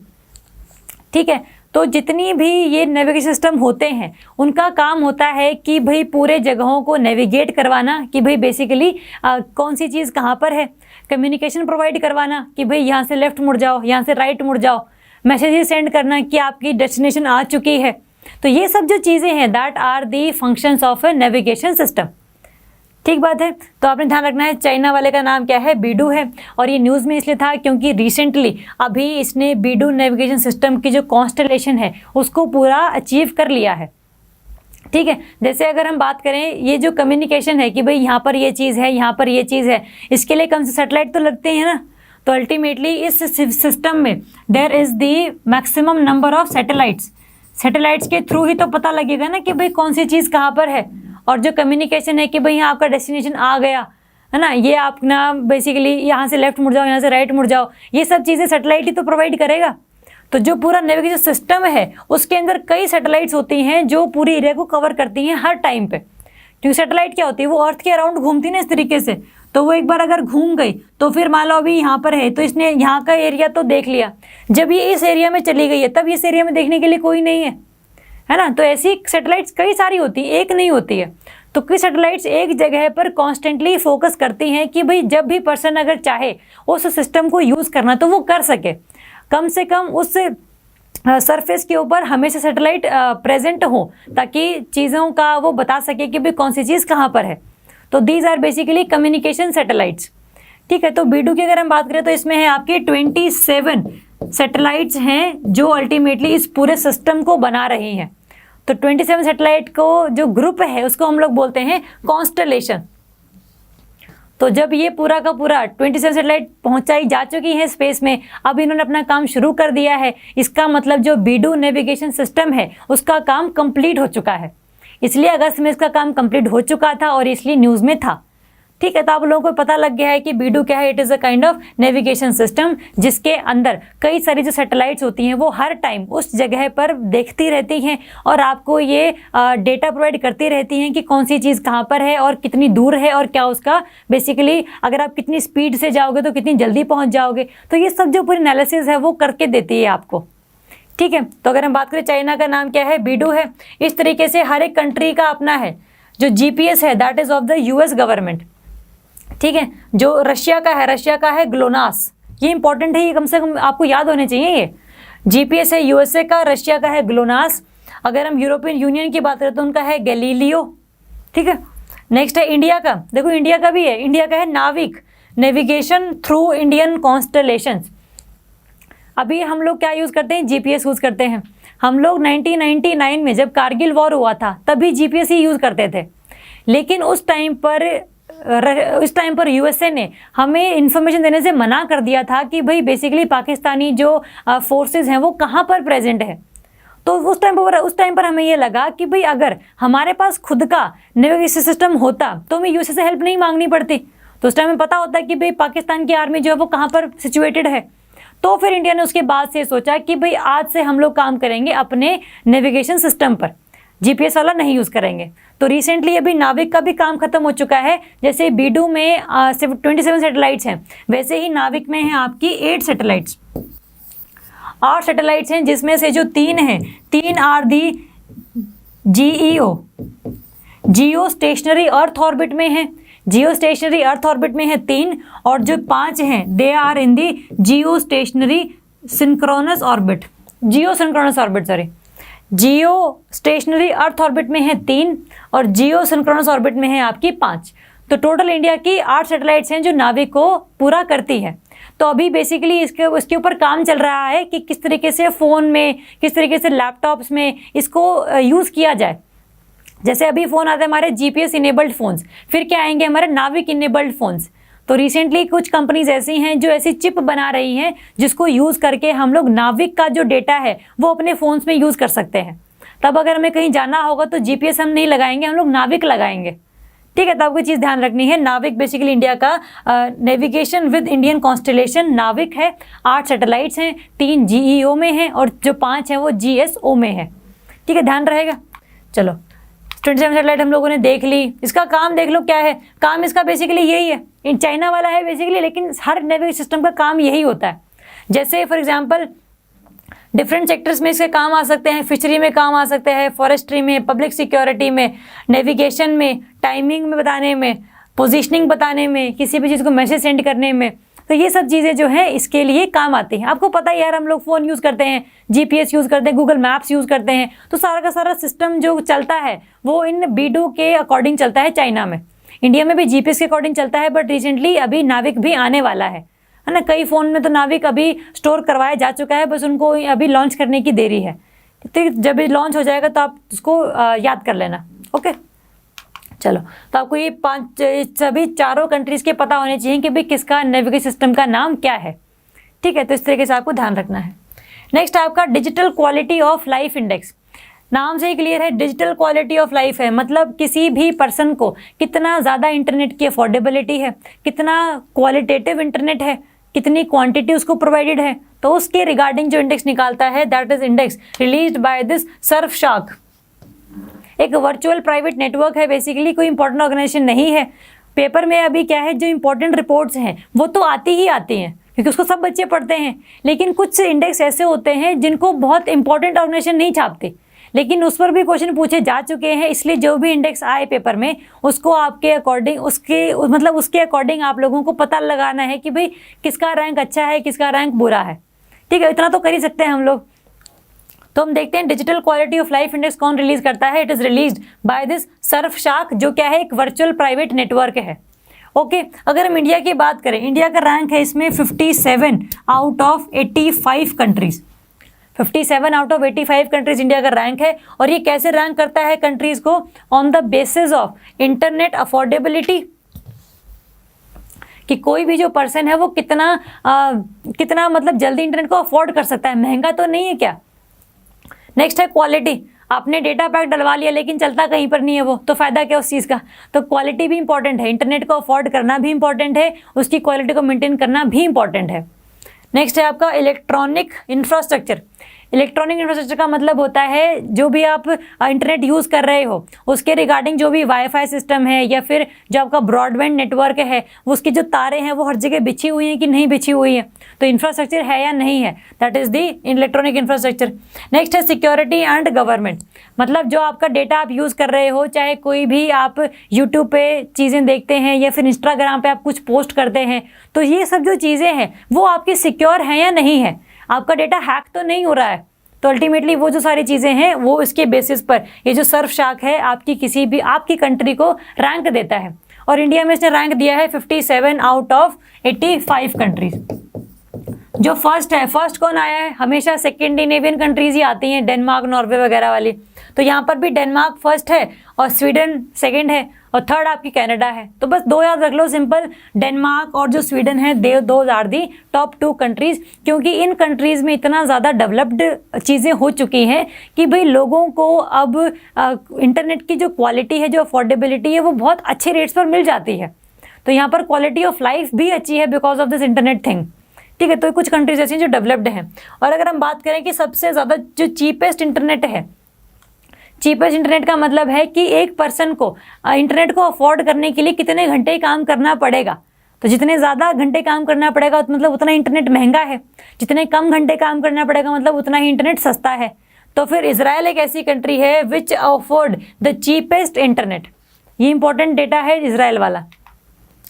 ठीक है, तो जितनी भी ये नेविगेशन सिस्टम होते हैं उनका काम होता है कि भाई पूरे जगहों को नेविगेट करवाना, कि भाई बेसिकली कौन सी चीज़ कहाँ पर है, कम्युनिकेशन प्रोवाइड करवाना कि भाई यहाँ से लेफ्ट मुड़ जाओ, यहाँ से राइट मुड़ जाओ, मैसेजेस सेंड करना कि आपकी डेस्टिनेशन आ चुकी है। तो ये सब जो चीज़ें हैं that are the functions of a navigation system. ठीक बात है, तो आपने ध्यान रखना है चाइना वाले का नाम क्या है, बीडू है। और ये न्यूज़ में इसलिए था क्योंकि रिसेंटली अभी इसने बीडू नेविगेशन सिस्टम की जो कॉन्स्टलेशन है उसको पूरा अचीव कर लिया है। ठीक है, जैसे अगर हम बात करें ये जो कम्युनिकेशन है कि भाई यहाँ पर ये चीज़ है, यहाँ पर ये चीज़ है, इसके लिए कम से सैटेलाइट तो लगते हैं ना। तो अल्टीमेटली इस सिस्टम में there is the maximum number of satellites. Satellites के थ्रू ही तो पता लगेगा ना कि भाई कौन सी चीज़ कहाँ पर है। और जो कम्युनिकेशन है कि भाई यहाँ आपका डेस्टिनेशन आ गया, है ना, ये आप ना बेसिकली यहाँ से लेफ्ट मुड़ जाओ, यहाँ से राइट मुड़ जाओ, ये सब चीज़ें सैटेलाइट ही तो प्रोवाइड करेगा। तो जो पूरा नेविगेशन सिस्टम है उसके अंदर कई सैटेलाइट्स होती हैं जो पूरी एरिया को कवर करती हैं हर टाइम पे। क्योंकि सैटेलाइट क्या होती है, वो अर्थ के अराउंड घूमती है ना इस तरीके से, तो वो एक बार अगर घूम गई तो फिर मान लो अभी यहाँ पर है तो इसने यहाँ का एरिया तो देख लिया, जब ये इस एरिया में चली गई है तब इस एरिया में देखने के लिए कोई नहीं है ना। तो ऐसी सैटेलाइट्स कई सारी होती हैं, एक नहीं होती है। तो कई सैटेलाइट्स एक जगह पर कॉन्स्टेंटली फोकस करती हैं कि भाई जब भी पर्सन अगर चाहे उस सिस्टम को यूज़ करना तो वो कर सके, कम से कम उस सरफेस के ऊपर हमेशा सैटेलाइट प्रेजेंट हो ताकि चीज़ों का वो बता सके कि भाई कौन सी चीज़ कहाँ पर है। तो these are basically communication satellites. ठीक है, तो बीडू की अगर हम बात करें तो इसमें है आपके 27 सैटेलाइट्स हैं जो अल्टीमेटली इस पूरे सिस्टम को बना रही हैं। तो 27 सैटेलाइट को जो ग्रुप है उसको हम लोग बोलते हैं कॉन्स्टलेशन। तो जब ये पूरा का पूरा 27 सैटेलाइट पहुंचाई जा चुकी हैं स्पेस में, अब इन्होंने अपना काम शुरू कर दिया है, इसका मतलब जो बीडू नेविगेशन सिस्टम है उसका काम कंप्लीट हो चुका है। इसलिए अगस्त में इसका काम कंप्लीट हो चुका था और इसलिए न्यूज़ में था। ठीक है, तो आप लोगों को पता लग गया है कि बीडू क्या है। It is a kind of navigation system जिसके अंदर कई सारी जो सैटेलाइट्स होती हैं वो हर टाइम उस जगह पर देखती रहती हैं और आपको ये डेटा प्रोवाइड करती रहती हैं कि कौन सी चीज़ कहाँ पर है और कितनी दूर है और क्या उसका बेसिकली अगर आप कितनी स्पीड से जाओगे तो कितनी जल्दी पहुँच जाओगे। तो ये सब जो पूरी एनालिसिस है वो करके देती है आपको। ठीक है, तो अगर हम बात करें चाइना का नाम क्या है, बीडू है। इस तरीके से हर एक कंट्री का अपना है। जो GPS है that is of the US government. ठीक है, जो रशिया का है ग्लोनास। ये इंपॉर्टेंट है, ये कम से कम आपको याद होने चाहिए। ये GPS है USA का, रशिया का है ग्लोनास। अगर हम यूरोपियन यूनियन की बात करें तो उनका है गैलीलियो। ठीक है, नेक्स्ट है इंडिया का। देखो इंडिया का भी है, इंडिया का है नाविक, नेविगेशन थ्रू इंडियन कॉन्स्टलेशंस। अभी हम लोग क्या यूज़ करते हैं, GPS यूज़ करते हैं। हम लोग 1999 में जब कारगिल वॉर हुआ था तभी GPS ही यूज़ करते थे, लेकिन उस टाइम पर USA ने हमें इंफॉर्मेशन देने से मना कर दिया था कि भाई बेसिकली पाकिस्तानी जो फोर्सेस हैं वो कहाँ पर प्रेजेंट है। तो उस टाइम पर हमें ये लगा कि भाई अगर हमारे पास खुद का नेविगेशन सिस्टम होता तो हमें USA से हेल्प नहीं मांगनी पड़ती। तो उस टाइम में पता होता कि भाई पाकिस्तान की आर्मी जो है वो कहाँ पर सिचुएटेड है। तो फिर इंडिया ने उसके बाद से सोचा कि भाई आज से हम लोग काम करेंगे अपने नेविगेशन सिस्टम पर, GPS वाला नहीं यूज़ करेंगे। तो रिसेंटली अभी नाविक का भी काम खत्म हो चुका है। जैसे बीडू में 27 सैटेलाइट्स हैं, वैसे ही नाविक में है आपकी 8 सैटेलाइट्स। 8 सैटेलाइट्स हैं जिसमें से जो 3 हैं, 3 are the geostationary earth orbit में है। जियो स्टेशनरी अर्थ ऑर्बिट में है 3, और जो 5 हैं they are in the geosynchronous orbit geostationary earth orbit में है 3 और जियो सिंक्रोनस ऑर्बिट में है आपकी 5। तो टोटल इंडिया की 8 सैटेलाइट्स हैं जो नाविक को पूरा करती है। तो अभी बेसिकली इसके ऊपर काम चल रहा है कि किस तरीके से फ़ोन में, किस तरीके से लैपटॉप्स में इसको यूज़ किया जाए। जैसे अभी फ़ोन आते हैं हमारे GPS इनेबल्ड फ़ोन्स, फिर क्या आएंगे हमारे नाविक इनेबल्ड फ़ोन्स। तो रिसेंटली कुछ कंपनीज ऐसी हैं जो ऐसी चिप बना रही हैं जिसको यूज़ करके हम लोग नाविक का जो डेटा है वो अपने फ़ोन्स में यूज़ कर सकते हैं। तब अगर हमें कहीं जाना होगा तो GPS हम नहीं लगाएंगे, हम लोग नाविक लगाएंगे। ठीक है, तो आपको चीज़ ध्यान रखनी है। नाविक बेसिकली इंडिया का नेविगेशन विद इंडियन कॉन्स्टलेशन नाविक है। 8 सैटेलाइट्स हैं, 3 GEO में हैं और जो 5 हैं वो GSO में है। ठीक है, ध्यान रहेगा। चलो 27 सैटेलाइट हम लोगों ने देख ली। इसका काम देख लो क्या है। काम इसका बेसिकली यही है, इन चाइना वाला है बेसिकली, लेकिन हर नेविगेशन सिस्टम का काम यही होता है। जैसे फॉर एग्जांपल डिफरेंट सेक्टर्स में इसके काम आ सकते हैं। फिशरी में काम आ सकते हैं, फॉरेस्ट्री में, पब्लिक सिक्योरिटी में, नेविगेशन में, टाइमिंग में बताने में, पोजीशनिंग बताने में, किसी भी चीज़ को मैसेज सेंड करने में। तो ये सब चीज़ें जो हैं इसके लिए काम आती हैं। आपको पता है यार, हम लोग फ़ोन यूज़ करते हैं, GPS यूज़ करते हैं, गूगल मैप्स यूज़ करते हैं। तो सारा का सारा सिस्टम जो चलता है वो इन बीडू के अकॉर्डिंग चलता है चाइना में। इंडिया में भी GPS के अकॉर्डिंग चलता है, बट रिसेंटली अभी नाविक भी आने वाला है ना। कई फ़ोन में तो नाविक अभी स्टोर करवाया जा चुका है, बस उनको अभी लॉन्च करने की देरी है। तो जब ये लॉन्च हो जाएगा तो आप उसको याद कर लेना। ओके, चलो, तो आपको ये सभी चारों कंट्रीज़ के पता होने चाहिए कि भाई किसका नेविगेशन सिस्टम का नाम क्या है। ठीक है, तो इस तरीके से आपको ध्यान रखना है। नेक्स्ट आपका digital quality of life index. नाम से ही क्लियर है, डिजिटल क्वालिटी ऑफ लाइफ है, मतलब किसी भी पर्सन को कितना ज़्यादा इंटरनेट की अफोर्डेबिलिटी है, कितना क्वालिटेटिव इंटरनेट है, कितनी क्वांटिटी उसको प्रोवाइडेड है। तो उसके रिगार्डिंग जो इंडेक्स निकालता है that is index released by this Surfshark. एक वर्चुअल प्राइवेट नेटवर्क है, बेसिकली कोई इंपॉर्टेंट ऑर्गेनाइजेशन नहीं है। पेपर में अभी क्या है, जो इंपॉर्टेंट रिपोर्ट्स हैं वो तो आती ही आती हैं क्योंकि उसको सब बच्चे पढ़ते हैं, लेकिन कुछ इंडेक्स ऐसे होते हैं जिनको बहुत इंपॉर्टेंट ऑर्गेनाइजेशन नहीं छापते, लेकिन उस पर भी क्वेश्चन पूछे जा चुके हैं। इसलिए जो भी इंडेक्स आए पेपर में उसको आपके अकॉर्डिंग उसके अकॉर्डिंग आप लोगों को पता लगाना है कि भाई किसका रैंक अच्छा है, किसका रैंक बुरा है। ठीक है, इतना तो कर ही सकते हैं हम लोग। तो हम देखते हैं digital quality of life index कौन रिलीज करता है। It is released by this Surfshark, जो क्या है एक वर्चुअल प्राइवेट नेटवर्क है। ओके, अगर हम इंडिया की बात करें, इंडिया का रैंक है इसमें 57 out of 85 countries. 57 out of 85 countries India का रैंक है। और ये कैसे रैंक करता है कंट्रीज को? On the basis of internet affordability, कि कोई भी जो पर्सन है वो कितना मतलब जल्दी इंटरनेट को अफोर्ड कर सकता है, महंगा तो नहीं है क्या। नेक्स्ट है क्वालिटी। आपने डेटा पैक डलवा लिया लेकिन चलता कहीं पर नहीं है वो, तो फायदा क्या उस चीज़ का। तो क्वालिटी भी इंपॉर्टेंट है, इंटरनेट को अफोर्ड करना भी इंपॉर्टेंट है, उसकी क्वालिटी को मेंटेन करना भी इंपॉर्टेंट है। नेक्स्ट है आपका इलेक्ट्रॉनिक इंफ्रास्ट्रक्चर। इलेक्ट्रॉनिक इंफ्रास्ट्रक्चर का मतलब होता है जो भी आप इंटरनेट यूज़ कर रहे हो उसके रिगार्डिंग जो भी वाईफाई सिस्टम है या फिर जो आपका ब्रॉडबैंड नेटवर्क है उसकी जो तारें हैं वो हर जगह बिछी हुई हैं कि नहीं बिछी हुई है, तो इंफ्रास्ट्रक्चर है या नहीं है, that is the electronic infrastructure. Next है सिक्योरिटी एंड गवर्नमेंट। मतलब जो आपका डेटा आप यूज़ कर रहे हो, चाहे कोई भी आप यूट्यूब पे चीज़ें देखते हैं या फिर इंस्टाग्राम पे आप कुछ पोस्ट करते हैं, तो ये सब जो चीज़ें हैं वो आपकी सिक्योर हैं या नहीं है, आपका डेटा हैक तो नहीं हो रहा है। तो अल्टीमेटली वो जो सारी चीज़ें हैं वो इसके बेसिस पर ये जो सर्फशार्क है आपकी किसी भी आपकी कंट्री को रैंक देता है, और इंडिया में इसने रैंक दिया है 57 आउट ऑफ 85 कंट्रीज। जो फर्स्ट है, फर्स्ट कौन आया है, हमेशा स्कैंडिनेवियन कंट्रीज ही आती हैं, डेनमार्क नॉर्वे वगैरह वाली, तो यहाँ पर भी डेनमार्क फर्स्ट है और स्वीडन सेकंड है और थर्ड आपकी कनाडा है। तो बस दो याद रख लो सिंपल, डेनमार्क और जो स्वीडन है दे दो आर दी टॉप 2 कंट्रीज, क्योंकि इन कंट्रीज़ में इतना ज़्यादा डेवलप्ड चीज़ें हो चुकी हैं कि भाई लोगों को अब इंटरनेट की जो क्वालिटी है, जो अफोर्डेबिलिटी है वो बहुत अच्छे रेट्स पर मिल जाती है। तो यहाँ पर क्वालिटी ऑफ लाइफ भी अच्छी है because of this internet thing. ठीक है, तो कुछ कंट्रीज ऐसी हैं जो डेवलप्ड हैं। और अगर हम बात करें कि सबसे ज़्यादा जो चीपेस्ट इंटरनेट है, चीपेस्ट इंटरनेट का मतलब है कि एक पर्सन को इंटरनेट को अफोर्ड करने के लिए कितने घंटे काम करना पड़ेगा। तो जितने ज़्यादा घंटे काम करना पड़ेगा मतलब उतना इंटरनेट महंगा है, जितने कम घंटे काम करना पड़ेगा मतलब उतना ही इंटरनेट सस्ता है। तो फिर इजराइल एक ऐसी कंट्री है विच अफोर्ड द चीपेस्ट इंटरनेट। ये इंपॉर्टेंट डेटा है इजराइल वाला।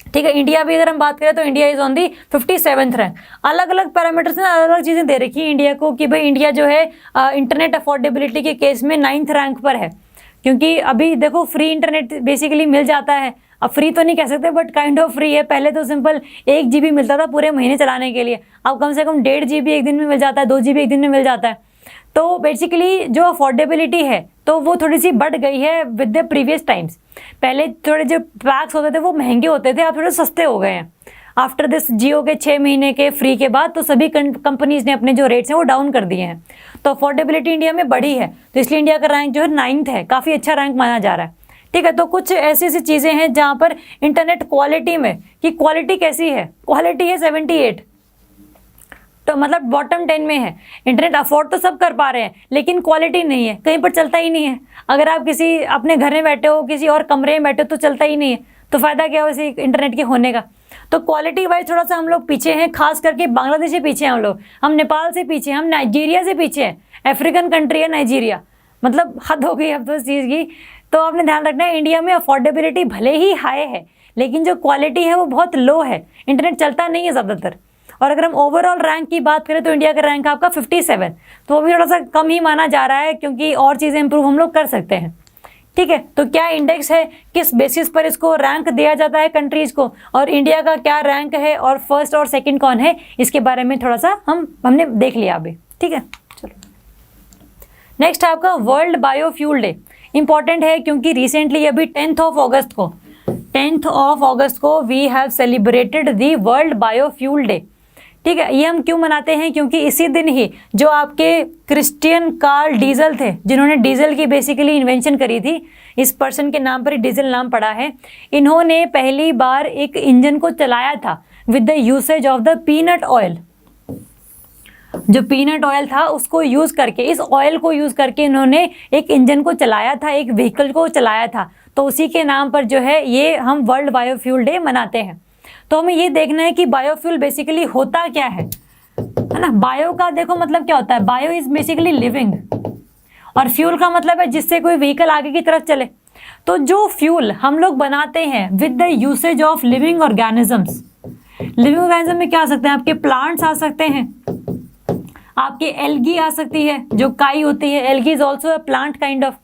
ठीक है, इंडिया भी अगर हम बात करें तो India is on the 57th rank. अलग अलग पैरामीटर्स में अलग अलग चीज़ें दे रखी है इंडिया को कि भाई इंडिया जो है इंटरनेट अफोर्डेबिलिटी के केस में 9th रैंक पर है, क्योंकि अभी देखो फ्री इंटरनेट बेसिकली मिल जाता है। अब फ्री तो नहीं कह सकते बट काइंड ऑफ फ्री है। पहले तो सिंपल 1 GB मिलता था पूरे महीने चलाने के लिए, अब कम से कम 1.5 GB एक दिन में मिल जाता है, 2 GB एक दिन में मिल जाता है। तो बेसिकली जो अफोर्डेबिलिटी है तो वो थोड़ी सी बढ़ गई है विद द प्रीवियस टाइम्स। पहले थोड़े जो पैक्स होते थे वो महंगे होते थे, अब थोड़े सस्ते हो गए हैं आफ्टर दिस जियो के 6 महीने के फ्री के बाद। तो सभी कंपनीज ने अपने जो रेट्स हैं वो डाउन कर दिए हैं, तो अफोर्डेबिलिटी इंडिया में बढ़ी है, तो इसलिए इंडिया का रैंक जो है 9th है, काफ़ी अच्छा रैंक माना जा रहा है। ठीक है, तो कुछ ऐसी ऐसी चीज़ें हैं जहाँ पर इंटरनेट क्वालिटी में कि क्वालिटी कैसी है, क्वालिटी है 78, तो मतलब बॉटम 10 में है। इंटरनेट अफोर्ड तो सब कर पा रहे हैं लेकिन क्वालिटी नहीं है, कहीं पर चलता ही नहीं है। अगर आप किसी अपने घर में बैठे हो, किसी और कमरे में बैठे हो तो चलता ही नहीं है, तो फ़ायदा क्या हो इसी इंटरनेट के होने का। तो क्वालिटी वाइज थोड़ा सा हम लोग पीछे हैं, खास करके बांग्लादेश से पीछे हैं हम नेपाल से पीछे हैं, हम नाइजीरिया से पीछे हैं। अफ्रीकन कंट्री है नाइजीरिया, मतलब हद हो गई अब तो इस चीज़ की। तो आपने ध्यान रखना है इंडिया में अफोर्डेबिलिटी भले ही हाई है लेकिन जो क्वालिटी है वो बहुत लो है, इंटरनेट चलता नहीं है ज़्यादातर। और अगर हम ओवरऑल रैंक की बात करें तो इंडिया का रैंक आपका 57, तो वो भी थोड़ा सा कम ही माना जा रहा है क्योंकि और चीज़ें इंप्रूव हम लोग कर सकते हैं। ठीक है, तो क्या इंडेक्स है, किस बेसिस पर इसको रैंक दिया जाता है कंट्रीज़ को, और इंडिया का क्या रैंक है और फर्स्ट और सेकंड कौन है, इसके बारे में थोड़ा सा हमने देख लिया अभी। ठीक है, चलो नेक्स्ट है आपका वर्ल्ड बायोफ्यूल डे। इंपॉर्टेंट है क्योंकि रिसेंटली अभी 10th ऑफ अगस्त को we have celebrated the world biofuel day. ठीक है, ये हम क्यों मनाते हैं, क्योंकि इसी दिन ही जो आपके क्रिश्चियन कार्ल डीजल थे, जिन्होंने डीजल की बेसिकली इन्वेंशन करी थी, इस पर्सन के नाम पर ही डीजल नाम पड़ा है, इन्होंने पहली बार एक इंजन को चलाया था with the usage of the peanut oil. जो पीनट ऑयल था उसको यूज़ करके, इस ऑयल को यूज़ करके इन्होंने एक इंजन को चलाया था, एक व्हीकल को चलाया था, तो उसी के नाम पर जो है ये हम वर्ल्ड बायोफ्यूल डे मनाते हैं। तो हमें ये देखना है कि बायोफ्यूल बेसिकली होता क्या है ना। बायो का देखो मतलब क्या होता है, बायो इज बेसिकली लिविंग, और फ्यूल का मतलब है जिससे कोई व्हीकल आगे की तरफ चले। तो जो फ्यूल हम लोग बनाते हैं with the usage of living organisms, living organism में क्या आ सकते हैं, आपके प्लांट्स आ सकते हैं, आपके एल्गी आ सकती है, जो काई होती है, algae is also a plant kind of.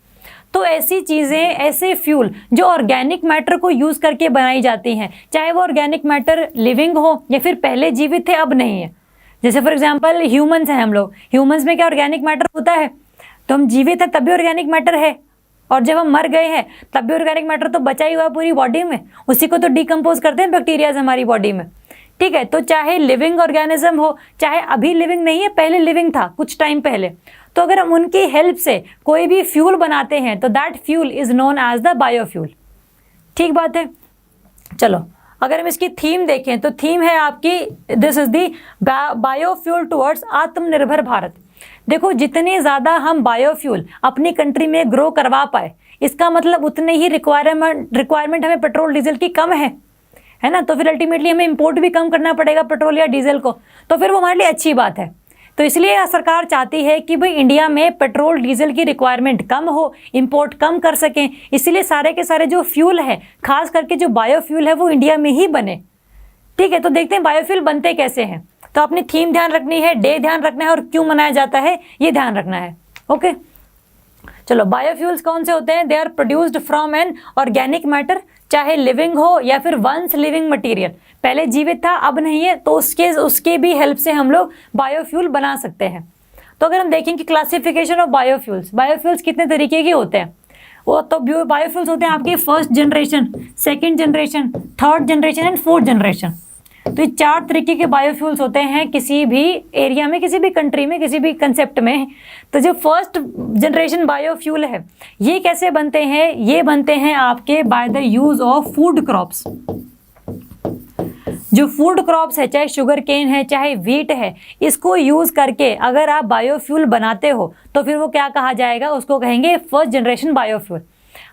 तो ऐसी चीज़ें, ऐसे फ्यूल जो ऑर्गेनिक मैटर को यूज़ करके बनाई जाती हैं, चाहे वो ऑर्गेनिक मैटर लिविंग हो या फिर पहले जीवित थे अब नहीं है। जैसे फॉर एग्जांपल ह्यूमंस हैं हम लोग, ह्यूमंस में क्या ऑर्गेनिक मैटर होता है, तो हम जीवित है तभी ऑर्गेनिक मैटर है, और जब हम मर गए हैं तब भी ऑर्गेनिक मैटर तो बचा ही हुआ है पूरी बॉडी में, उसी को तो डिकम्पोज करते हैं बैक्टीरियाज हमारी बॉडी में। ठीक है, तो चाहे लिविंग ऑर्गेनिज्म हो, चाहे अभी लिविंग नहीं है, पहले लिविंग था कुछ टाइम पहले, तो अगर हम उनकी हेल्प से कोई भी फ्यूल बनाते हैं तो that fuel is known as the biofuel. ठीक बात है। चलो अगर हम इसकी थीम देखें तो थीम है आपकी this is the biofuel towards आत्मनिर्भर भारत। देखो जितने ज़्यादा हम बायोफ्यूल अपनी कंट्री में ग्रो करवा पाए, इसका मतलब उतने ही रिक्वायरमेंट हमें पेट्रोल डीजल की कम है ना, तो फिर अल्टीमेटली हमें इंपोर्ट भी कम करना पड़ेगा पेट्रोल या डीजल को, तो फिर वो हमारे लिए अच्छी बात है। तो इसलिए सरकार चाहती है कि भाई इंडिया में पेट्रोल डीजल की रिक्वायरमेंट कम हो, इंपोर्ट कम कर सकें, इसीलिए सारे के सारे जो फ्यूल है, खास करके जो बायोफ्यूल है वो इंडिया में ही बने। ठीक है, तो देखते हैं बायोफ्यूल बनते कैसे हैं। तो अपनी थीम ध्यान रखनी है, डे ध्यान रखना है और क्यों मनाया जाता है ये ध्यान रखना है। ओके चलो, बायोफ्यूल्स कौन से होते हैं? They are produced from an organic matter, चाहे लिविंग हो या फिर वंस लिविंग मटेरियल, पहले जीवित था अब नहीं है, तो उसके भी हेल्प से हम लोग बायोफ्यूल बना सकते हैं। तो अगर हम देखें कि क्लासिफिकेशन ऑफ बायोफ्यूल्स कितने तरीके के होते हैं, वो तो बायोफ्यूल्स होते हैं आपके first generation, second generation, third generation and fourth generation. तो ये 4 तरीके के बायोफ्यूल्स होते हैं किसी भी एरिया में, किसी भी कंट्री में, किसी भी कंसेप्ट में। तो जो फर्स्ट जनरेशन बायोफ्यूल है ये कैसे बनते हैं? ये बनते हैं आपके bye the use of food crops. जो फूड क्रॉप्स है, चाहे शुगर केन है, चाहे व्हीट है, इसको यूज करके अगर आप बायोफ्यूल बनाते हो तो फिर वो क्या कहा जाएगा? उसको कहेंगे फर्स्ट जनरेशन बायोफ्यूल।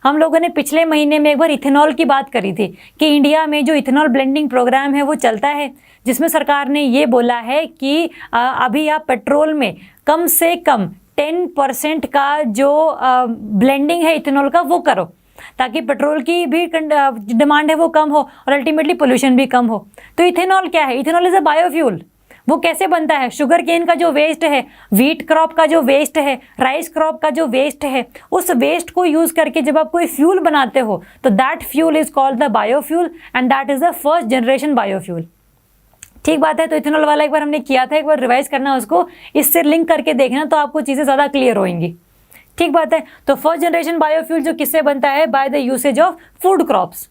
हम लोगों ने पिछले महीने में एक बार इथेनॉल की बात करी थी कि इंडिया में जो इथेनॉल ब्लेंडिंग प्रोग्राम है वो चलता है, जिसमें सरकार ने ये बोला है कि अभी आप पेट्रोल में कम से कम 10% का जो ब्लेंडिंग है इथेनॉल का वो करो, ताकि पेट्रोल की भी डिमांड है वो कम हो और अल्टीमेटली पोल्यूशन भी कम हो। तो इथेनॉल क्या है? Ethanol is a biofuel. वो कैसे बनता है? शुगर केन का जो वेस्ट है, व्हीट क्रॉप का जो वेस्ट है, राइस क्रॉप का जो वेस्ट है, उस वेस्ट को यूज करके जब आप कोई फ्यूल बनाते हो तो that fuel is called the biofuel and that is the first generation biofuel. ठीक बात है। तो इथेनॉल वाला एक बार हमने किया था, एक बार रिवाइज करना उसको, इससे लिंक करके देखना तो आपको चीज़ें ज़्यादा क्लियर होंगी। ठीक बात है। तो फर्स्ट जनरेशन बायोफ्यूल जो किससे बनता है? By the usage of food crops.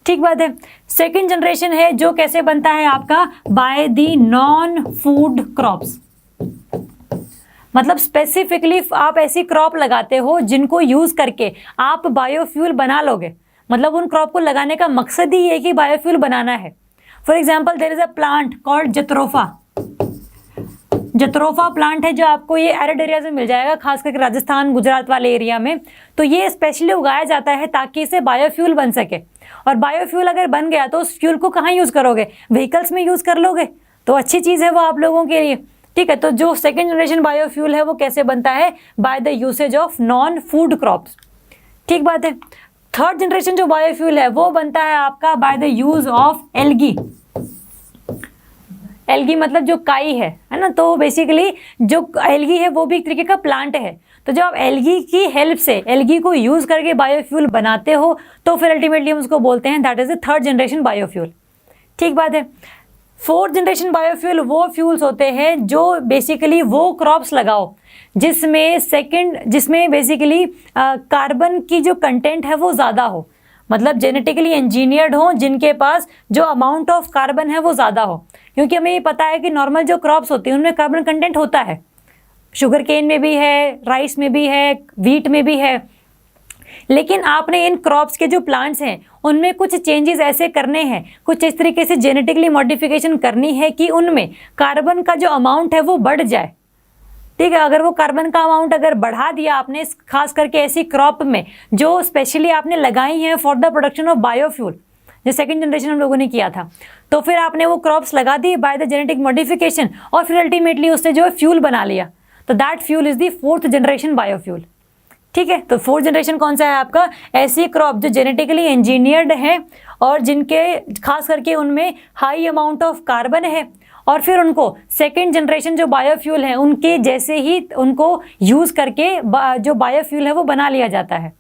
ठीक बात है। सेकेंड जनरेशन है जो कैसे बनता है आपका? By the non food crops. मतलब स्पेसिफिकली आप ऐसी क्रॉप लगाते हो जिनको यूज करके आप बायोफ्यूल बना लोगे। मतलब उन क्रॉप को लगाने का मकसद ही है कि बायोफ्यूल बनाना है। For example there is a plant called jatropha. Jatropha plant है जो आपको ये एरिड एरियाज में मिल जाएगा, खास करके राजस्थान गुजरात वाले एरिया में। तो ये स्पेशली उगाया जाता है ताकि इसे बायोफ्यूल बन सके। और बायोफ्यूल अगर बन गया तो उस फ्यूल को कहाँ यूज़ करोगे? व्हीकल्स में यूज़ कर लोगे, तो अच्छी चीज़ है वो आप लोगों के लिए। ठीक है। तो जो सेकेंड जनरेशन बायोफ्यूल है वो कैसे बनता है? By the usage of non food crops. ठीक बात है। थर्ड जनरेशन जो बायोफ्यूल है वो बनता है आपका bye the use of algae. Algae मतलब जो काई है ना, तो बेसिकली जो एल्गी है वो भी एक तरीके का प्लांट है। तो जब आप एल्गी की हेल्प से एल्गी को यूज करके बायोफ्यूल बनाते हो तो फिर अल्टीमेटली हम उसको बोलते हैं that is the third generation biofuel. ठीक बात है। फोर्थ जनरेशन बायोफ्यूल वो फ्यूल्स होते हैं जो बेसिकली वो क्रॉप्स लगाओ जिसमें बेसिकली कार्बन की जो कंटेंट है वो ज़्यादा हो, मतलब जेनेटिकली इंजीनियर्ड हो, जिनके पास जो अमाउंट ऑफ कार्बन है वो ज़्यादा हो। क्योंकि हमें ये पता है कि नॉर्मल जो क्रॉप्स होती हैं उनमें कार्बन कंटेंट होता है, शुगर केन में भी है, राइस में भी है, व्हीट में भी है। लेकिन आपने इन क्रॉप्स के जो प्लांट्स हैं उनमें कुछ चेंजेस ऐसे करने हैं, कुछ इस तरीके से जेनेटिकली मॉडिफिकेशन करनी है कि उनमें कार्बन का जो अमाउंट है वो बढ़ जाए। ठीक है। अगर वो कार्बन का अमाउंट अगर बढ़ा दिया आपने, खास करके ऐसी क्रॉप में जो स्पेशली आपने लगाई हैं for the production of biofuel, जो सेकंड जनरेशन हम लोगों ने किया था, तो फिर आपने वो क्रॉप्स लगा दी बाय द जेनेटिक मॉडिफिकेशन और फिर अल्टीमेटली उससे जो है फ्यूल बना लिया, तो that fuel is the fourth generation biofuel. ठीक है। तो फोर्थ जनरेशन कौन सा है आपका? ऐसी क्रॉप जो जेनेटिकली इंजीनियर्ड है और जिनके खास करके उनमें हाई अमाउंट ऑफ कार्बन है, और फिर उनको सेकेंड जनरेशन जो बायोफ्यूल है उनके जैसे ही उनको यूज करके जो बायोफ्यूल है वो बना लिया जाता है।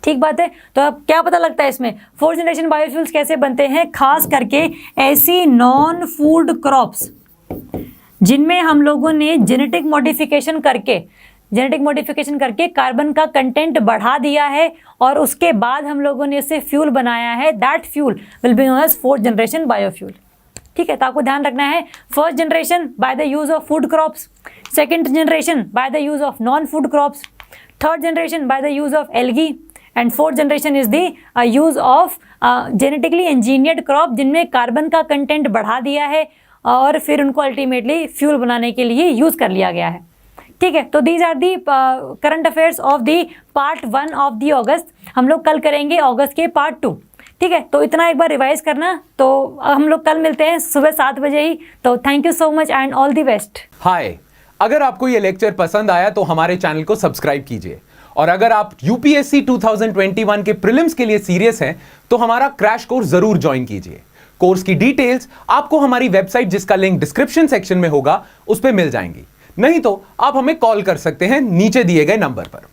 ठीक बात है। तो अब क्या पता लगता है इसमें फोर्थ जनरेशन बायोफ्यूल्स कैसे बनते हैं? खास करके ऐसी नॉन फूड क्रॉप्स जिनमें हम लोगों ने जेनेटिक मॉडिफिकेशन करके जेनेटिक मॉडिफिकेशन करके कार्बन का कंटेंट बढ़ा दिया है और उसके बाद हम लोगों ने इससे फ्यूल बनाया है, that fuel will be known as fourth generation biofuel. ठीक है, तो आपको ध्यान रखना है, first generation by the use of food crops, second generation by the use of non food crops, third generation by the use of algae and fourth generation is the use of genetically engineered crop जिनमें carbon का content बढ़ा दिया है और फिर उनको ultimately fuel बनाने के लिए यूज कर लिया गया है। ठीक है, तो these are the current affairs of the part 1 of the August. हम लोग कल करेंगे अगस्त के पार्ट 2। ठीक है, तो इतना एक बार रिवाइज करना। तो हम लोग कल मिलते हैं सुबह 7 बजे ही। तो thank you so much and all the best. Hi, अगर आपको ये लेक्चर पसंद आया तो हमारे चैनल को सब्सक्राइब कीजिए, और अगर आप यूपीएससी 2021 के प्रीलिम्स के लिए सीरियस हैं तो हमारा क्रैश कोर्स जरूर ज्वाइन कीजिए। कोर्स की डिटेल्स आपको हमारी वेबसाइट, जिसका लिंक डिस्क्रिप्शन सेक्शन में होगा, उस पर मिल जाएंगी। नहीं तो आप हमें कॉल कर सकते हैं नीचे दिए गए नंबर पर।